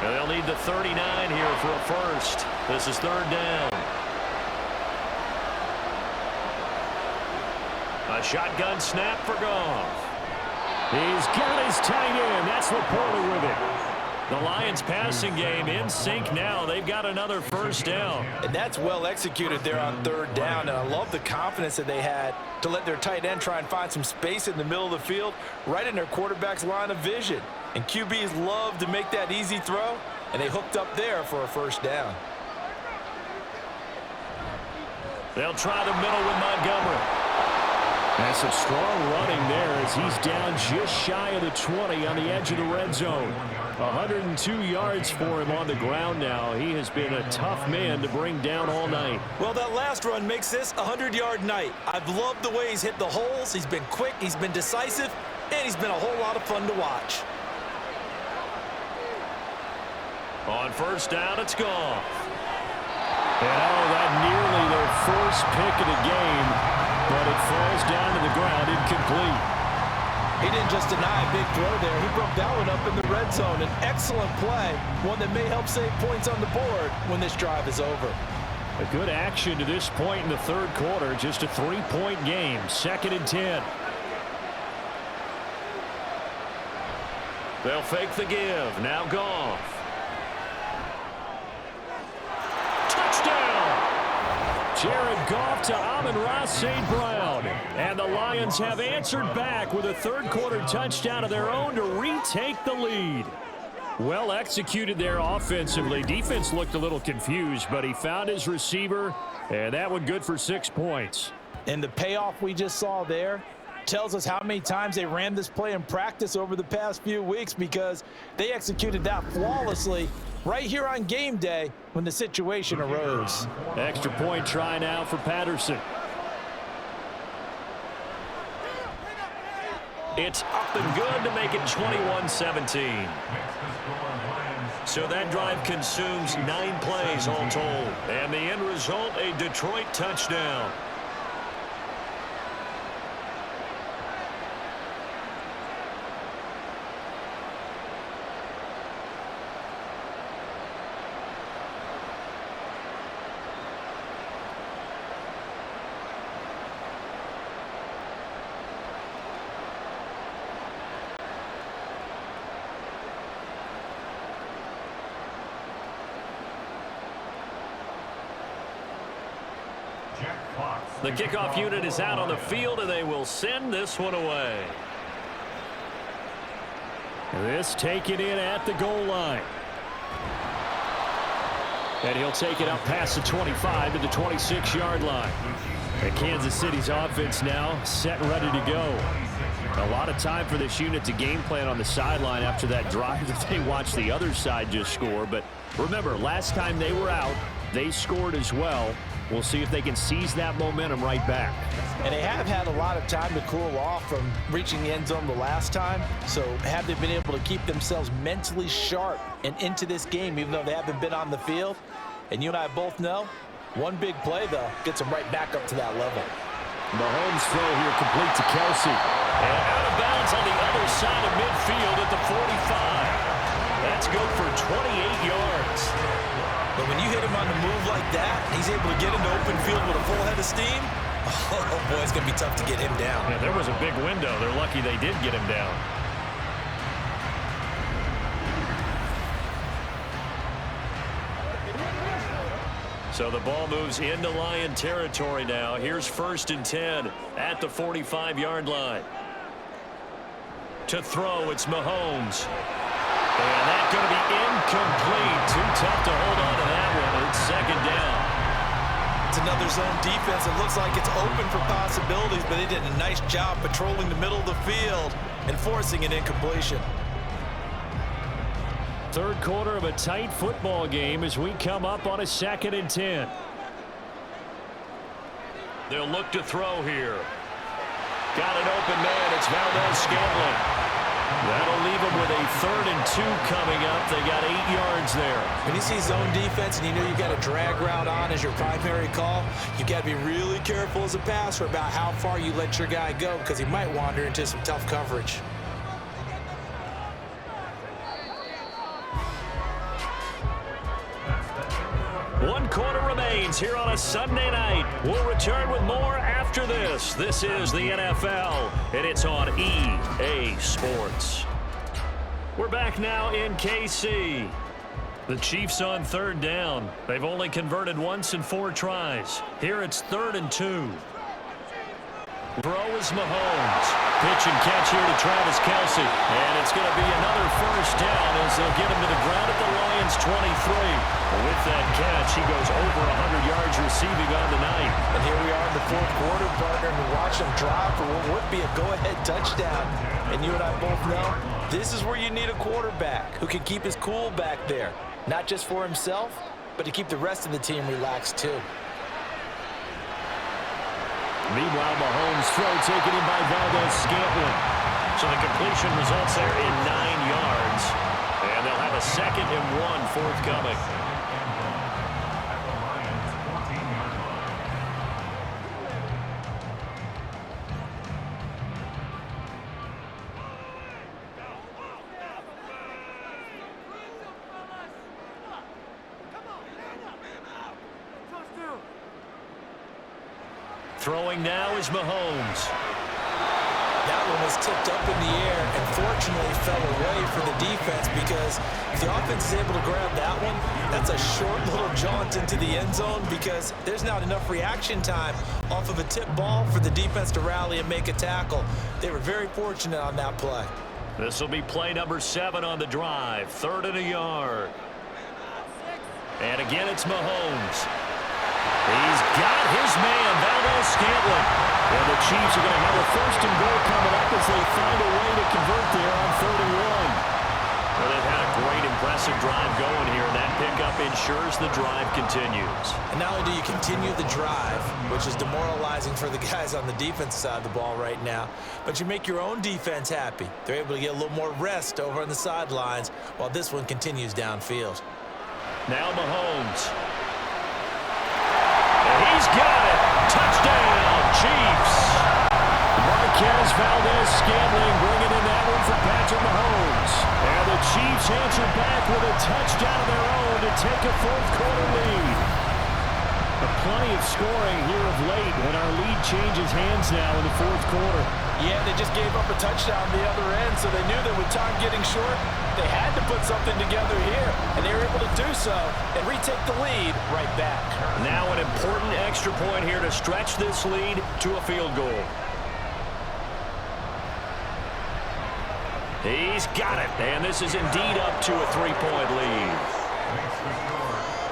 And they'll need the 39 here for a first. This is 3rd down. A shotgun snap for Goff. He's got his tight end. That's Laporta with it. The Lions passing game in sync now. They've got another first down. And that's well executed there on 3rd down. And I love the confidence that they had to let their tight end try and find some space in the middle of the field, right in their quarterback's line of vision. And QBs love to make that easy throw, and they hooked up there for a first down. They'll try the middle with Montgomery. That's some strong running there as he's down just shy of the 20 on the edge of the red zone. 102 yards for him on the ground now. He has been a tough man to bring down all night. Well, that last run makes this a 100-yard night. I've loved the way he's hit the holes. He's been quick, he's been decisive, and he's been a whole lot of fun to watch. On first down, it's Goff. And that nearly their first pick of the game, but it falls down to the ground incomplete. He didn't just deny a big throw there. He broke that one up in the red zone. An excellent play, one that may help save points on the board when this drive is over. A good action to this point in the 3rd quarter. Just a 3-point game. 2nd and 10. They'll fake the give. Now Goff. Jared Goff to Amon-Ra St. Brown. And the Lions have answered back with a 3rd quarter touchdown of their own to retake the lead. Well executed there offensively. Defense looked a little confused, but he found his receiver, and that one good for 6 points. And the payoff we just saw there tells us how many times they ran this play in practice over the past few weeks, because they executed that flawlessly right here on game day when the situation arose. Extra point try now for Patterson. It's up and good to make it 21-17. So that drive consumes 9 plays all told. And the end result, a Detroit touchdown. The kickoff unit is out on the field, and they will send this one away. This taken in at the goal line. And he'll take it up past the 25 to the 26-yard line. And Kansas City's offense now set and ready to go. A lot of time for this unit to game plan on the sideline after that drive that they watched the other side just score. But remember, last time they were out, they scored as well. We'll see if they can seize that momentum right back. And they have had a lot of time to cool off from reaching the end zone the last time. So have they been able to keep themselves mentally sharp and into this game, even though they haven't been on the field? And you and I both know, one big play, though, gets them right back up to that level. Mahomes throw here complete to Kelsey. And out of bounds on the other side of midfield at the 45. That's good for 28 yards. But when you hit him on the move like that, he's able to get into open field with a full head of steam. Oh, boy, it's going to be tough to get him down. Yeah, there was a big window. They're lucky they did get him down. So the ball moves into Lion territory now. Here's 1st and 10 at the 45-yard line. To throw, it's Mahomes. And that's going to be incomplete. Too tough to hold on to that one. It's 2nd down. It's another zone defense. It looks like it's open for possibilities, but they did a nice job patrolling the middle of the field and forcing an incompletion. Third quarter of a tight football game as we come up on a 2nd and 10. They'll look to throw here. Got an open man. It's Valdez-Scantling. That'll leave them with a 3rd and 2 coming up. They got 8 yards there. When you see zone defense and you know you got a drag route on as your primary call, you got to be really careful as a passer about how far you let your guy go because he might wander into some tough coverage. One quarter remains here on a Sunday night. We'll return with more after this. This is the NFL, and it's on EA Sports. We're back now in KC. The Chiefs on 3rd down. They've only converted once in 4 tries. Here it's 3rd and 2. Throw is Mahomes. Pitch and catch here to Travis Kelce. And it's going to be another 1st down as they'll get him to the ground at the Lions 23. With that catch, he goes over 100 yards receiving on the night. And here we are in the 4th quarter, partner, and we watch him drive for what would be a go-ahead touchdown. And you and I both know this is where you need a quarterback who can keep his cool back there. Not just for himself, but to keep the rest of the team relaxed too. Meanwhile, Mahomes' throw taken in by Valdez-Scantling. So the completion results there in 9 yards. And they'll have a 2nd and 1 forthcoming. Throwing now is Mahomes. That one was tipped up in the air and fortunately fell away for the defense because if the offense is able to grab that one, that's a short little jaunt into the end zone because there's not enough reaction time off of a tip ball for the defense to rally and make a tackle. They were very fortunate on that play. This will be play number 7 on the drive. 3rd and a yard. And again, it's Mahomes. He's got his man, Valdez-Scantling. And the Chiefs are going to have a 1st and goal coming up as they find a way to convert there on 3rd and 1. Well, they've had a great, impressive impressive drive going here, and that pickup ensures the drive continues. And not only do you continue the drive, which is demoralizing for the guys on the defense side of the ball right now, but you make your own defense happy. They're able to get a little more rest over on the sidelines while this one continues downfield. Now Mahomes. And he's got it. Touchdown, Chiefs. Marquez Valdez-Scantling bringing in that one for Patrick Mahomes. And the Chiefs answer back with a touchdown of their own to take a fourth-quarter lead. Plenty of scoring here of late, and our lead changes hands now in the fourth quarter. Yeah, they just gave up a touchdown on the other end, so they knew that with time getting short, they had to put something together here, and they were able to do so and retake the lead right back. Now an important extra point here to stretch this lead to a field goal. He's got it, and this is indeed up to a 3-point lead.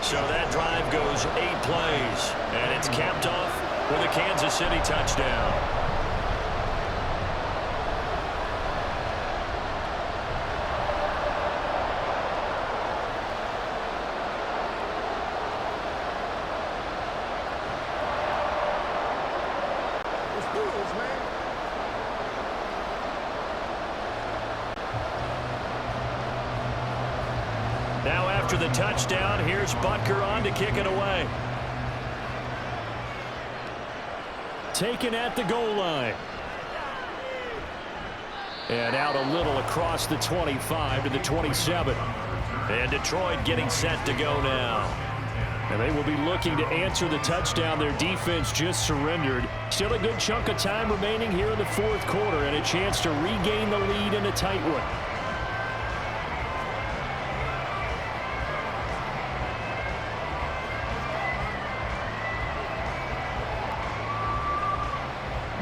So that drive goes 8 plays, and it's capped off with a Kansas City touchdown. Now after the touchdown, here's Butker on to kick it away. Taken at the goal line. And out a little across the 25 to the 27. And Detroit getting set to go now. And they will be looking to answer the touchdown their defense just surrendered. Still a good chunk of time remaining here in the fourth quarter and a chance to regain the lead in a tight one.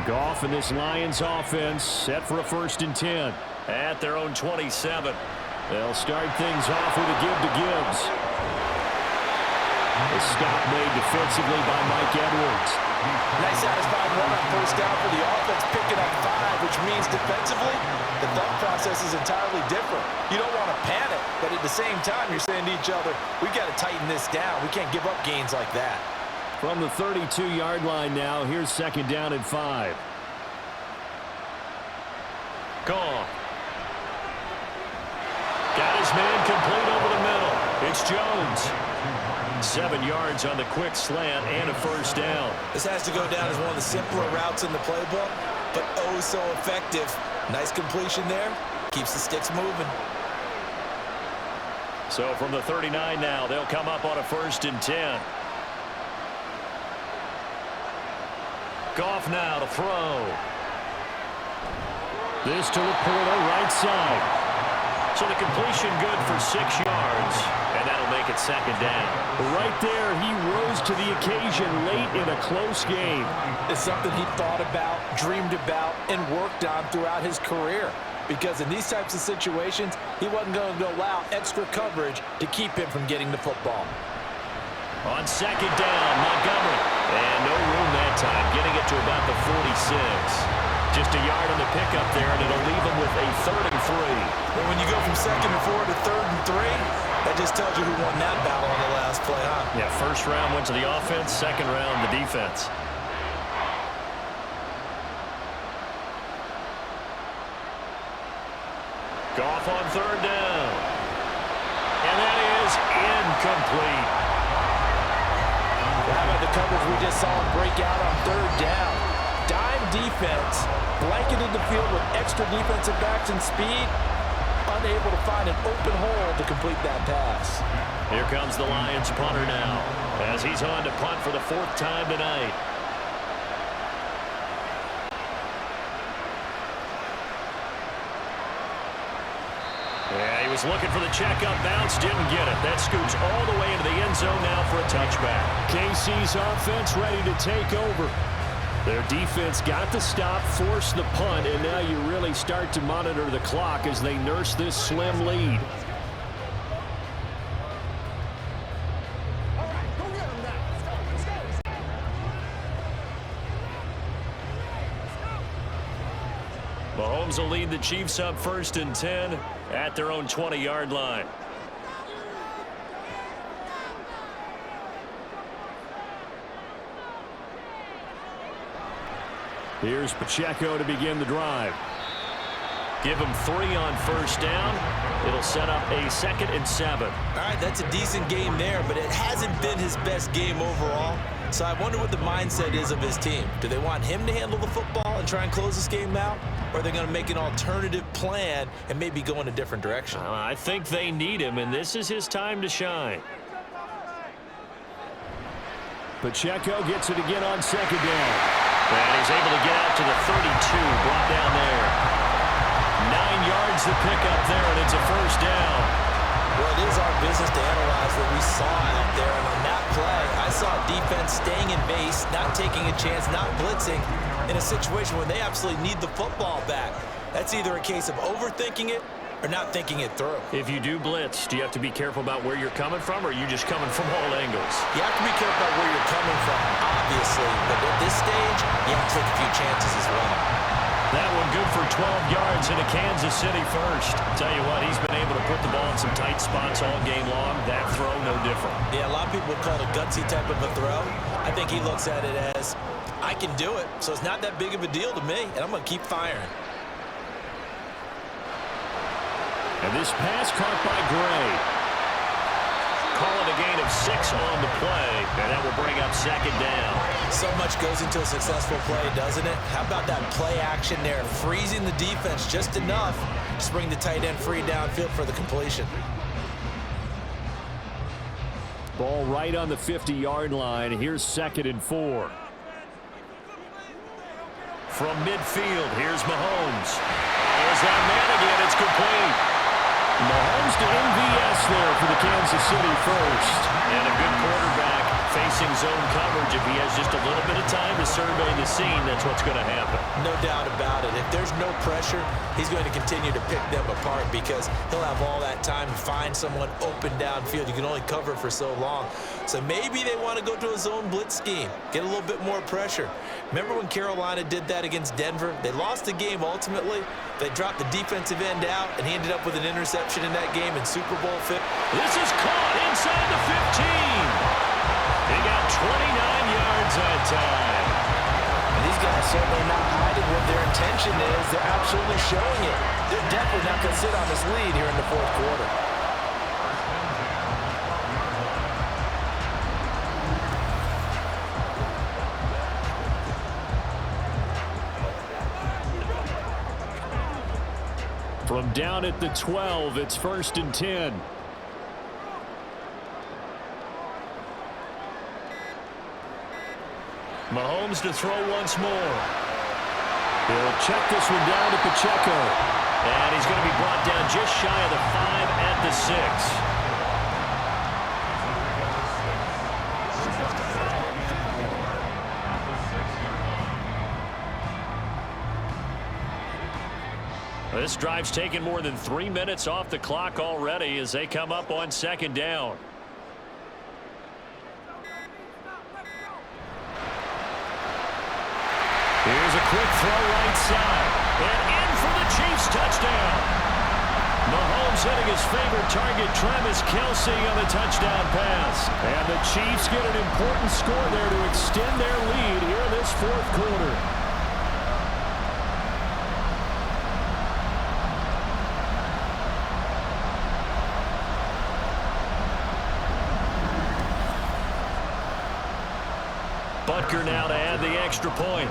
Goff and this Lions offense set for a 1st and 10. At their own 27. They'll start things off with a give to Gibbs. A stop made defensively by Mike Edwards. Nice satisfying run on first down for the offense, picking up 5, which means defensively, the thought process is entirely different. You don't want to panic, but at the same time, you're saying to each other, we've got to tighten this down. We can't give up gains like that. From the 32-yard line now, here's 2nd down and 5. Goff. Got his man complete over the middle. It's Jones. 7 yards on the quick slant and a 1st down. This has to go down as one of the simpler routes in the playbook, but oh so effective. Nice completion there. Keeps the sticks moving. So from the 39 now, they'll come up on a 1st and 10. Goff now to throw. This to Laporta, right side. So the completion good for 6 yards, and that'll make it 2nd down. Right there, he rose to the occasion late in a close game. It's something he thought about, dreamed about, and worked on throughout his career. Because in these types of situations, he wasn't going to allow extra coverage to keep him from getting the football. On 2nd down, Montgomery. And no room that time, getting it to about the 46. Just a yard on the pickup there, and it'll leave him with a 3rd and 3. Well, when you go from 2nd and 4 to 3rd and 3, that just tells you who won that battle on the last play, huh? Yeah, 1st round went to the offense, 2nd round the defense. Goff on 3rd down. And that is incomplete. How about the coverage we just saw him break out on 3rd down? Dime defense, blanketed the field with extra defensive backs and speed, unable to find an open hole to complete that pass. Here comes the Lions punter now, as he's on to punt for the 4th time tonight. Yeah, he was looking for the checkup bounce, didn't get it. That scoots all the way into the end zone now for a touchback. KC's offense ready to take over. Their defense got the stop, forced the punt, and now you really start to monitor the clock as they nurse this slim lead. Mahomes will lead the Chiefs up 1st and 10 at their own 20-yard line. Here's Pacheco to begin the drive. Give him 3 on first down. It'll set up a 2nd and 7. All right, that's a decent game there, but it hasn't been his best game overall. So I wonder what the mindset is of his team. Do they want him to handle the football and try and close this game out? Or are they going to make an alternative plan and maybe go in a different direction? I think they need him, and this is his time to shine. Pacheco gets it again on 2nd down. And he's able to get out to the 32, brought down there. 9 yards to pick up there, and it's a first down. Well, it is our business to analyze what we saw out there. And on that play, I saw defense staying in base, not taking a chance, not blitzing in a situation where they absolutely need the football back. That's either a case of overthinking it or not thinking it through. If you do blitz, do you have to be careful about where you're coming from, or are you just coming from all angles? You have to be careful about where you're coming from, obviously. But at this stage, you have to take a few chances as well. That one good for 12 yards into Kansas City first. Tell you what, he's been able to put the ball in some tight spots all game long. That throw, no different. Yeah, a lot of people would call it a gutsy type of a throw. I think he looks at it as, I can do it, so it's not that big of a deal to me, and I'm going to keep firing. And this pass caught by Gray. Call it a gain of 6 on the play, and that will bring up 2nd down. So much goes into a successful play, doesn't it? How about that play action there, freezing the defense just enough to bring the tight end free downfield for the completion. Ball right on the 50-yard line. Here's 2nd and 4. From midfield, here's Mahomes. There's that man again. It's complete. Mahomes to MVS there for the Kansas City first. And a good quarterback facing zone coverage. If he has just a little bit of time to survey the scene, that's what's going to happen. No doubt about it. If there's no pressure, he's going to continue to pick them apart because he'll have all that time to find someone open downfield. You can only cover for so long. So maybe they want to go to a zone blitz scheme, get a little bit more pressure. Remember when Carolina did that against Denver? They lost the game ultimately. They dropped the defensive end out, and he ended up with an interception in that game in Super Bowl 50. This is caught inside the 15. They got 29 yards that time. And these guys certainly not hiding what their intention is. They're absolutely showing it. They're definitely not going to sit on this lead here in the 4th quarter. From down at the 12, it's 1st and 10. Mahomes to throw once more. He'll check this one down to Pacheco. And he's going to be brought down just shy of the 5 at the 6. This drive's taken more than 3 minutes off the clock already as they come up on 2nd down. Here's a quick throw right side. And in for the Chiefs touchdown. Mahomes hitting his favorite target, Travis Kelce, on the touchdown pass. And the Chiefs get an important score there to extend their lead here in this 4th quarter. Butker now to add the extra point.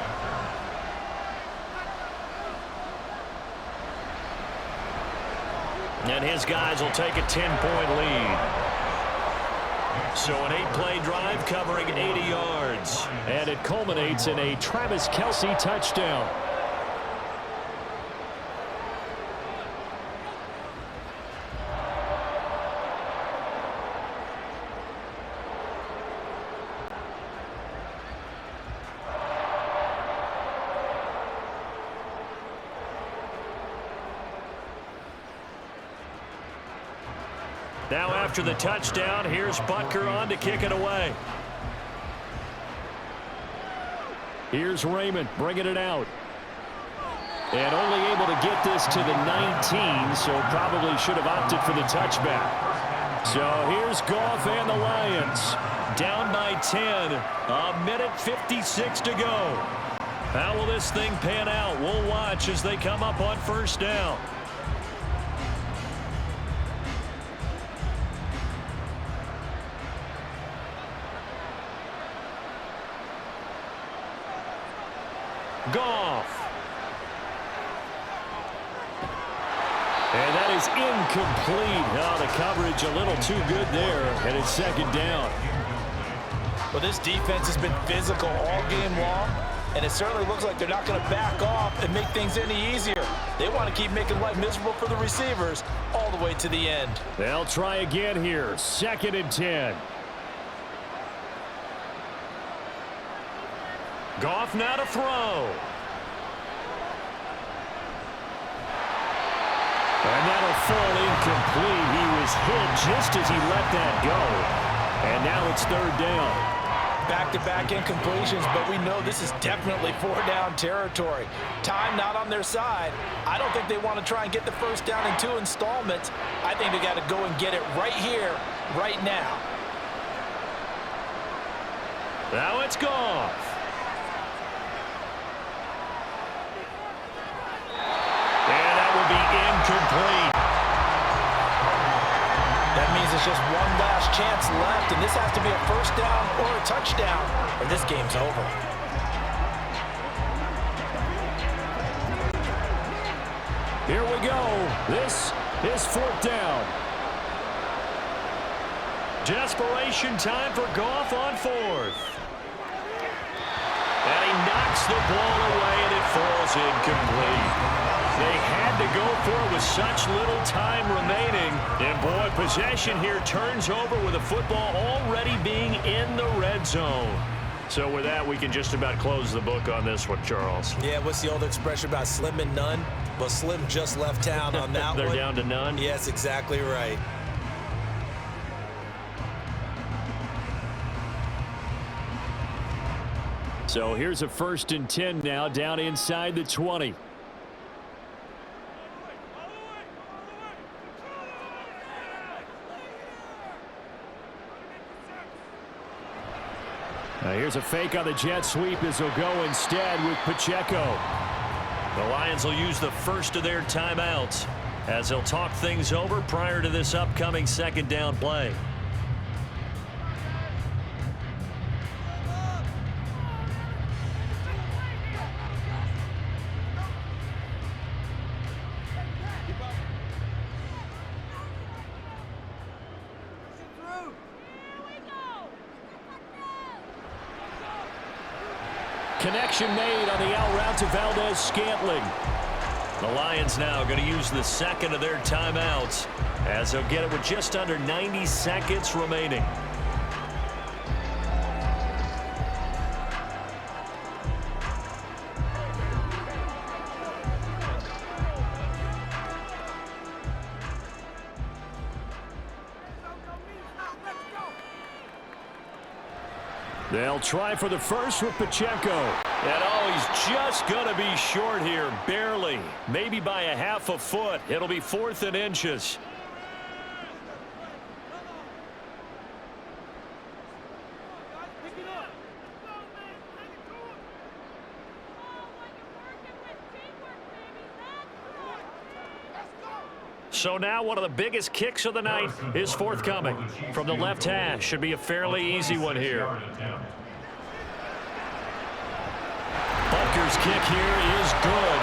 And his guys will take a 10-point lead. So an 8-play drive covering 80 yards. And it culminates in a Travis Kelce touchdown. Now after the touchdown, here's Butker on to kick it away. Here's Raymond bringing it out. And only able to get this to the 19, so probably should have opted for the touchback. So here's Goff and the Lions. Down by 10, a minute 56 to go. How will this thing pan out? We'll watch as they come up on first down. Goff. And that is incomplete. Oh, the coverage a little too good there, and it's second down. Well, this defense has been physical all game long, and it certainly looks like they're not going to back off and make things any easier. They want to keep making life miserable for the receivers all the way to the end. They'll try again here. 2nd and 10. Goff now to throw. And that'll fall incomplete. He was hit just as he let that go. And now it's 3rd down. Back-to-back incompletions, but we know this is definitely 4-down territory. Time not on their side. I don't think they want to try and get the first down in 2 installments. I think they got to go and get it right here, right now. Now it's Goff. And that will be incomplete. That means it's just one last chance left, and this has to be a first down or a touchdown, or this game's over. Here we go. This is 4th down. Desperation time for Goff on 4th. And he knocks the ball away, and it falls incomplete. They had to go for it with such little time remaining. And, boy, possession here turns over with the football already being in the red zone. So with that, we can just about close the book on this one, Charles. Yeah, what's the old expression about slim and none? Well, Slim just left town on that They're one. down to none? Yes, exactly right. So here's a 1st and 10 now, down inside the 20. Now here's a fake on the jet sweep as they'll go instead with Pacheco. The Lions will use the first of their timeouts as they'll talk things over prior to this upcoming 2nd down play. Connection made on the out route to Valdez-Scantling. The Lions now going to use the 2nd of their timeouts as they'll get it with just under 90 seconds remaining. They'll try for the first with Pacheco. And oh, he's just going to be short here, barely. Maybe by a half a foot. It'll be 4th and inches. So now one of the biggest kicks of the night is forthcoming. From the left hash, should be a fairly easy one here. Butker's kick here is good.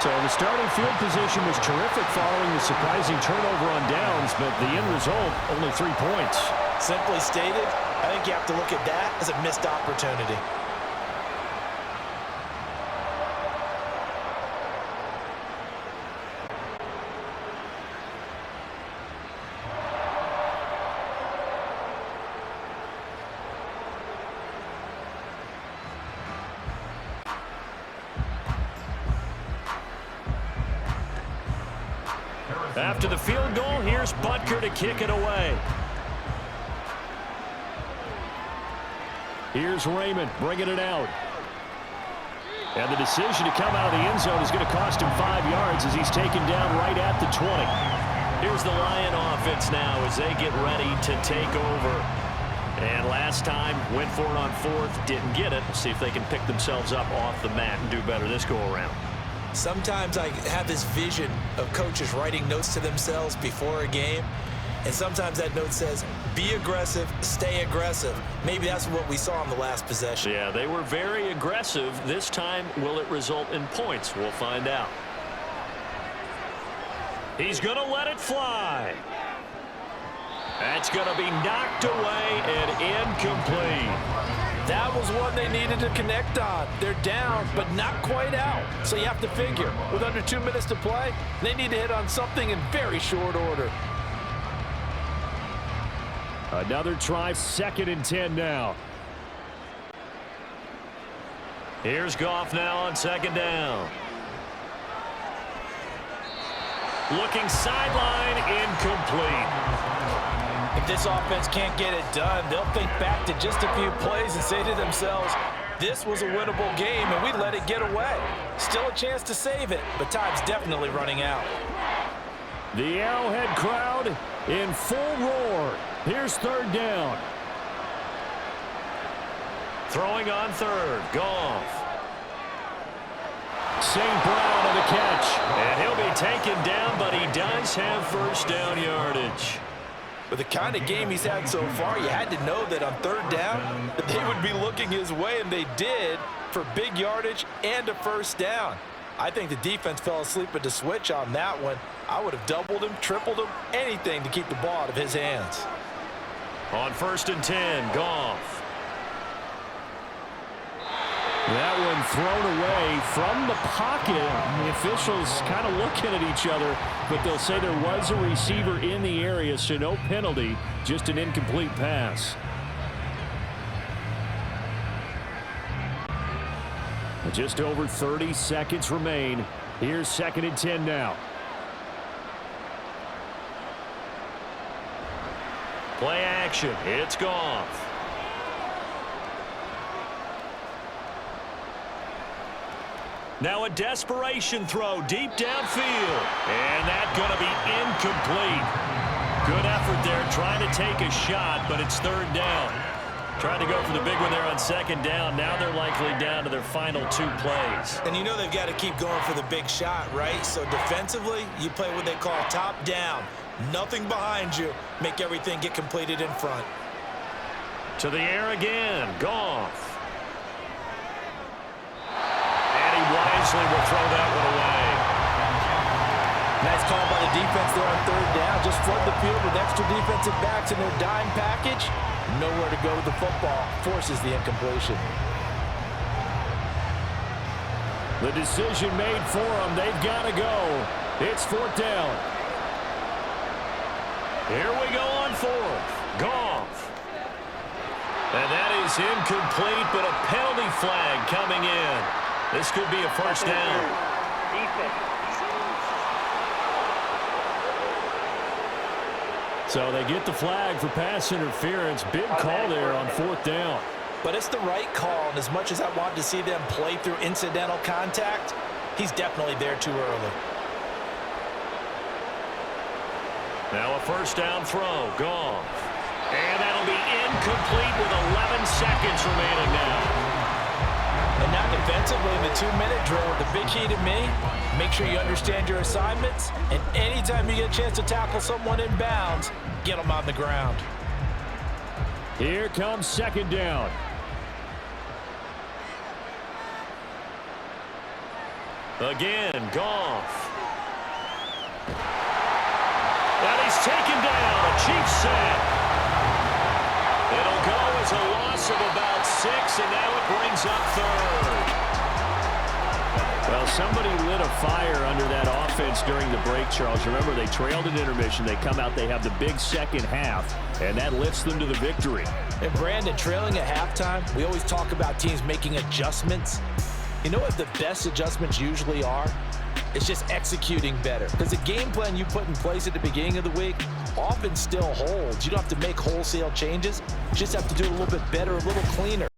So the starting field position was terrific following the surprising turnover on downs, but the end result, only 3 points. Simply stated, I think you have to look at that as a missed opportunity. After the field goal, here's Butker to kick it away. Here's Raymond bringing it out. And the decision to come out of the end zone is going to cost him 5 yards as he's taken down right at the 20. Here's the Lion offense now as they get ready to take over. And last time, went for it on fourth, didn't get it. See if they can pick themselves up off the mat and do better this go-around. Sometimes I have this vision of coaches writing notes to themselves before a game, and sometimes that note says, be aggressive, stay aggressive. Maybe that's what we saw in the last possession. Yeah, they were very aggressive. This time, will it result in points? We'll find out. He's going to let it fly. That's going to be knocked away and incomplete. That was one they needed to connect on. They're down, but not quite out. So you have to figure, with under 2 minutes to play, they need to hit on something in very short order. Another try, 2nd and 10 now. Here's Goff now on 2nd down. Looking sideline, incomplete. If this offense can't get it done, they'll think back to just a few plays and say to themselves, this was a winnable game and we let it get away. Still a chance to save it, but time's definitely running out. The Arrowhead crowd in full roar. Here's 3rd down. Throwing on 3rd, Goff. St. Brown on the catch. And he'll be taken down, but he does have 1st down yardage. With the kind of game he's had so far, you had to know that on 3rd down, that they would be looking his way, and they did, for big yardage and a 1st down. I think the defense fell asleep at the switch on that one. I would have doubled him, tripled him, anything to keep the ball out of his hands. On 1st and 10, Goff. That one thrown away from the pocket. The officials kind of looking at each other, but they'll say there was a receiver in the area, so no penalty, just an incomplete pass. Just over 30 seconds remain. Here's 2nd and 10 now. Play action. It's Goff. Now a desperation throw deep downfield. And that's going to be incomplete. Good effort there trying to take a shot, but it's 3rd down. Trying to go for the big one there on 2nd down. Now they're likely down to their final 2 plays. And you know they've got to keep going for the big shot, right? So defensively, you play what they call top down. Nothing behind you. Make everything get completed in front. To the air again. Goff. Wisely will throw that one away. Nice call by the defense there on 3rd down. Just flood the field with extra defensive backs in their dime package. Nowhere to go with the football. Forces the incompletion. The decision made for them. They've got to go. It's 4th down. Here we go on 4th. Goff. And that is incomplete, but a penalty flag coming in. This could be a 1st down. So they get the flag for pass interference. Big call there on 4th down. But it's the right call, and as much as I want to see them play through incidental contact, he's definitely there too early. Now a 1st down throw. Goff. And that'll be incomplete with 11 seconds remaining now. And now defensively in the 2-minute drill, the big key to me, make sure you understand your assignments, and anytime you get a chance to tackle someone in bounds, get them on the ground. Here comes 2nd down. Again, Goff. And he's taken down. A Chiefs sack. It'll go as a loss of about 6, and now it brings up 3rd. Well, somebody lit a fire under that offense during the break, Charles. Remember, they trailed at intermission. They come out, they have the big 2nd half, and that lifts them to the victory. And Brandon, trailing at halftime, we always talk about teams making adjustments. You know what the best adjustments usually are? It's just executing better. Because the game plan you put in place at the beginning of the week often still holds. You don't have to make wholesale changes. You just have to do it a little bit better, a little cleaner.